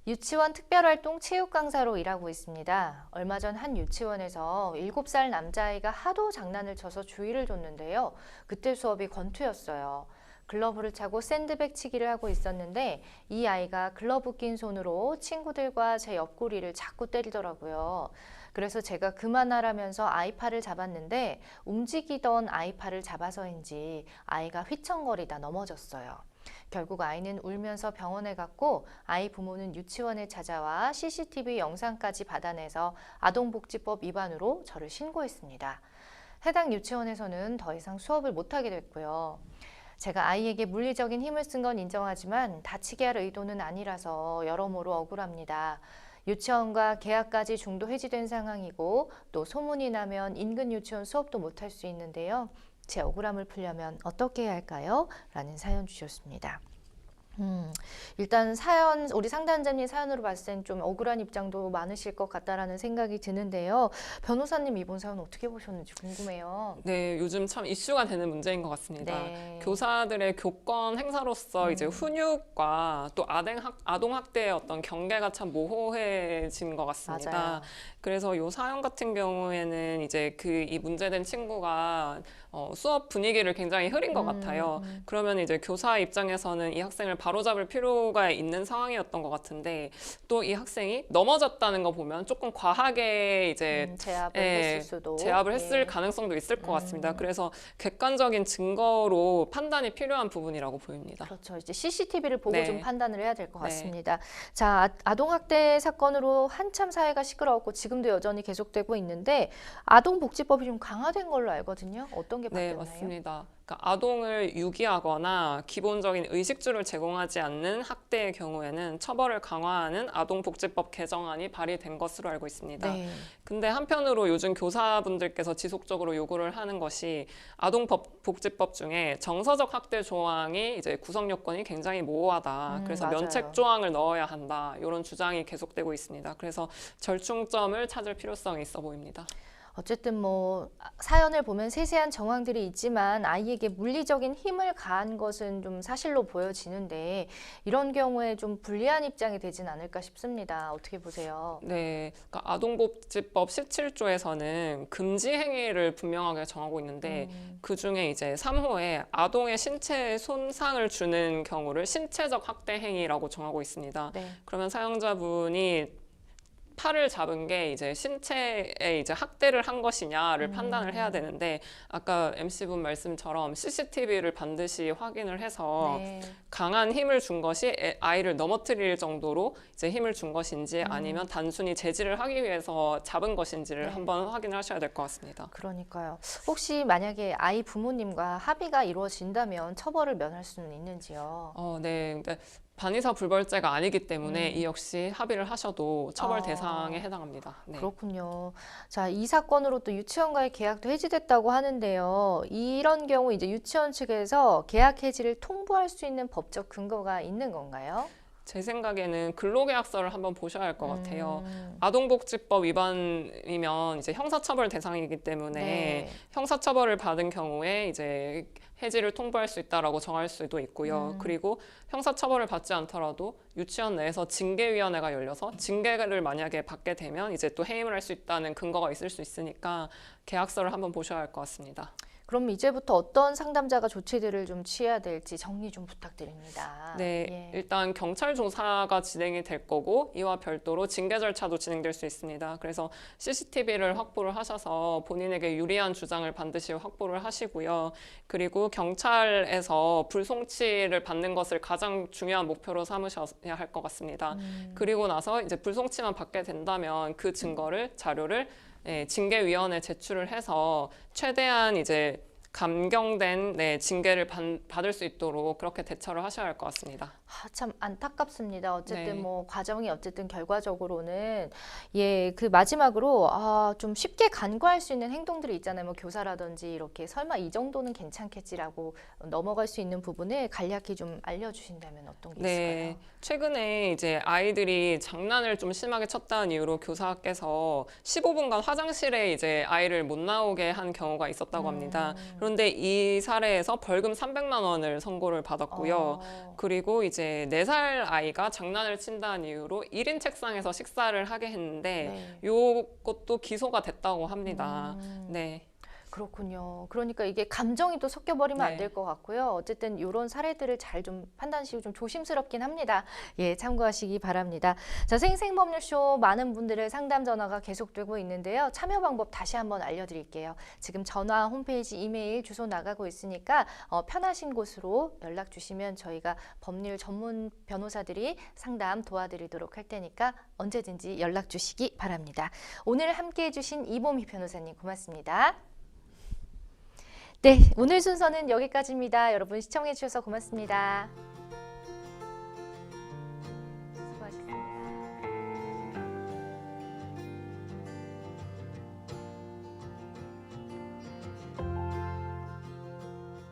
유치원 특별활동 체육 강사로 일하고 있습니다. 얼마 전 한 유치원에서 7살 남자아이가 하도 장난을 쳐서 주의를 줬는데요. 그때 수업이 권투였어요. 글러브를 차고 샌드백 치기를 하고 있었는데 이 아이가 글러브 낀 손으로 친구들과 제 옆구리를 자꾸 때리더라고요. 그래서 제가 그만하라면서 아이팔을 잡았는데 움직이던 아이팔을 잡아서인지 아이가 휘청거리다 넘어졌어요. 결국 아이는 울면서 병원에 갔고 아이 부모는 유치원에 찾아와 CCTV 영상까지 받아내서 아동복지법 위반으로 저를 신고했습니다. 해당 유치원에서는 더 이상 수업을 못하게 됐고요. 제가 아이에게 물리적인 힘을 쓴 건 인정하지만 다치게 할 의도는 아니라서 여러모로 억울합니다. 유치원과 계약까지 중도 해지된 상황이고 또 소문이 나면 인근 유치원 수업도 못할 수 있는데요. 제 억울함을 풀려면 어떻게 해야 할까요? 라는 사연 주셨습니다. 일단 우리 상담자님 사연으로 봤을 땐 좀 억울한 입장도 많으실 것 같다라는 생각이 드는데요. 변호사님 이번 사연 어떻게 보셨는지 궁금해요. 네, 요즘 참 이슈가 되는 문제인 것 같습니다. 네. 교사들의 교권 행사로서 이제 훈육과 또 아동 학대의 어떤 경계가 참 모호해진 것 같습니다. 맞아요. 그래서 이 사연 같은 경우에는 이제 이 문제된 친구가 수업 분위기를 굉장히 흐린 것 같아요. 그러면 이제 교사 입장에서는 이 학생을 바로잡을 필요가 있는 상황이었던 것 같은데 또 이 학생이 넘어졌다는 거 보면 조금 과하게 이제 제압을 예, 했을 수도. 제압을 예. 했을 가능성도 있을 것 같습니다. 그래서 객관적인 증거로 판단이 필요한 부분이라고 보입니다. 그렇죠. 이제 CCTV를 보고 네. 좀 판단을 해야 될 것 네. 같습니다. 자, 아동학대 사건으로 한참 사회가 시끄러웠고 지금도 여전히 계속되고 있는데 아동복지법이 좀 강화된 걸로 알거든요. 어떤 게 네, 바뀌었나요? 맞습니다. 그러니까 아동을 유기하거나 기본적인 의식주를 제공하지 않는 학대의 경우에는 처벌을 강화하는 아동복지법 개정안이 발의된 것으로 알고 있습니다. 네. 근데 한편으로 요즘 교사분들께서 지속적으로 요구를 하는 것이 아동복지법 중에 정서적 학대 조항이 이제 구성 요건이 굉장히 모호하다. 그래서 맞아요. 면책 조항을 넣어야 한다. 이런 주장이 계속되고 있습니다. 그래서 절충점을 찾을 필요성이 있어 보입니다. 어쨌든 뭐 사연을 보면 세세한 정황들이 있지만 아이에게 물리적인 힘을 가한 것은 좀 사실로 보여지는데 이런 경우에 좀 불리한 입장이 되진 않을까 싶습니다. 어떻게 보세요? 네, 그러니까 아동복지법 17조에서는 금지 행위를 분명하게 정하고 있는데 그 중에 이제 3호에 아동의 신체에 손상을 주는 경우를 신체적 학대 행위라고 정하고 있습니다. 네. 그러면 사용자분이 팔을 잡은 게 이제 신체에 이제 학대를 한 것이냐를 판단을 해야 되는데 아까 MC분 말씀처럼 CCTV를 반드시 확인을 해서 네. 강한 힘을 준 것이 아이를 넘어뜨릴 정도로 이제 힘을 준 것인지 아니면 단순히 제지를 하기 위해서 잡은 것인지를 네. 한번 확인을 하셔야 될 것 같습니다. 그러니까요. 혹시 만약에 아이 부모님과 합의가 이루어진다면 처벌을 면할 수는 있는지요? 네. 근데 반의사 불벌죄가 아니기 때문에 이 역시 합의를 하셔도 처벌 대상에 해당합니다. 네. 그렇군요. 자, 이 사건으로 또 유치원과의 계약도 해지됐다고 하는데요. 이런 경우 이제 유치원 측에서 계약 해지를 통보할 수 있는 법적 근거가 있는 건가요? 제 생각에는 근로계약서를 한번 보셔야 할 것 같아요. 아동복지법 위반이면 이제 형사처벌 대상이기 때문에 네. 형사처벌을 받은 경우에 이제 해지를 통보할 수 있다라고 정할 수도 있고요. 그리고 형사처벌을 받지 않더라도 유치원 내에서 징계위원회가 열려서 징계를 만약에 받게 되면 이제 또 해임을 할 수 있다는 근거가 있을 수 있으니까 계약서를 한번 보셔야 할 것 같습니다. 그럼 이제부터 어떤 상담자가 조치들을 좀 취해야 될지 정리 좀 부탁드립니다. 네, 예. 일단 경찰 조사가 진행이 될 거고 이와 별도로 징계 절차도 진행될 수 있습니다. 그래서 CCTV를 확보를 하셔서 본인에게 유리한 주장을 반드시 확보를 하시고요. 그리고 경찰에서 불송치를 받는 것을 가장 중요한 목표로 삼으셔야 할 것 같습니다. 그리고 나서 이제 불송치만 받게 된다면 그 증거를 자료를 징계위원회에 제출을 해서 최대한 이제 감경된 징계를 받을 수 있도록 그렇게 대처를 하셔야 할 것 같습니다. 참 안타깝습니다. 어쨌든 네. 뭐 과정이 어쨌든 결과적으로는 그 마지막으로 좀 쉽게 간과할 수 있는 행동들이 있잖아요. 뭐 교사라든지 이렇게 설마 이 정도는 괜찮겠지라고 넘어갈 수 있는 부분을 간략히 좀 알려주신다면 어떤 게 있을까요? 최근에 이제 아이들이 장난을 좀 심하게 쳤다는 이유로 교사께서 15분간 화장실에 이제 아이를 못 나오게 한 경우가 있었다고 합니다. 그런데 이 사례에서 벌금 300만 원을 선고를 받았고요. 그리고 이제 제 4살 아이가 장난을 친다는 이유로 1인 책상에서 식사를 하게 했는데 이것도 기소가 됐다고 합니다. 네. 그렇군요. 그러니까 이게 감정이 또 섞여버리면 안 네. 될 것 같고요. 어쨌든 이런 사례들을 잘 좀 판단하시고 좀 조심스럽긴 합니다. 예, 참고하시기 바랍니다. 자, 생생법률쇼 많은 분들의 상담 전화가 계속되고 있는데요. 참여 방법 다시 한번 알려드릴게요. 지금 전화, 홈페이지, 이메일 주소 나가고 있으니까 편하신 곳으로 연락 주시면 저희가 법률 전문 변호사들이 상담 도와드리도록 할 테니까 언제든지 연락 주시기 바랍니다. 오늘 함께해 주신 이보미 변호사님 고맙습니다. 네, 오늘 순서는 여기까지입니다. 여러분 시청해 주셔서 고맙습니다.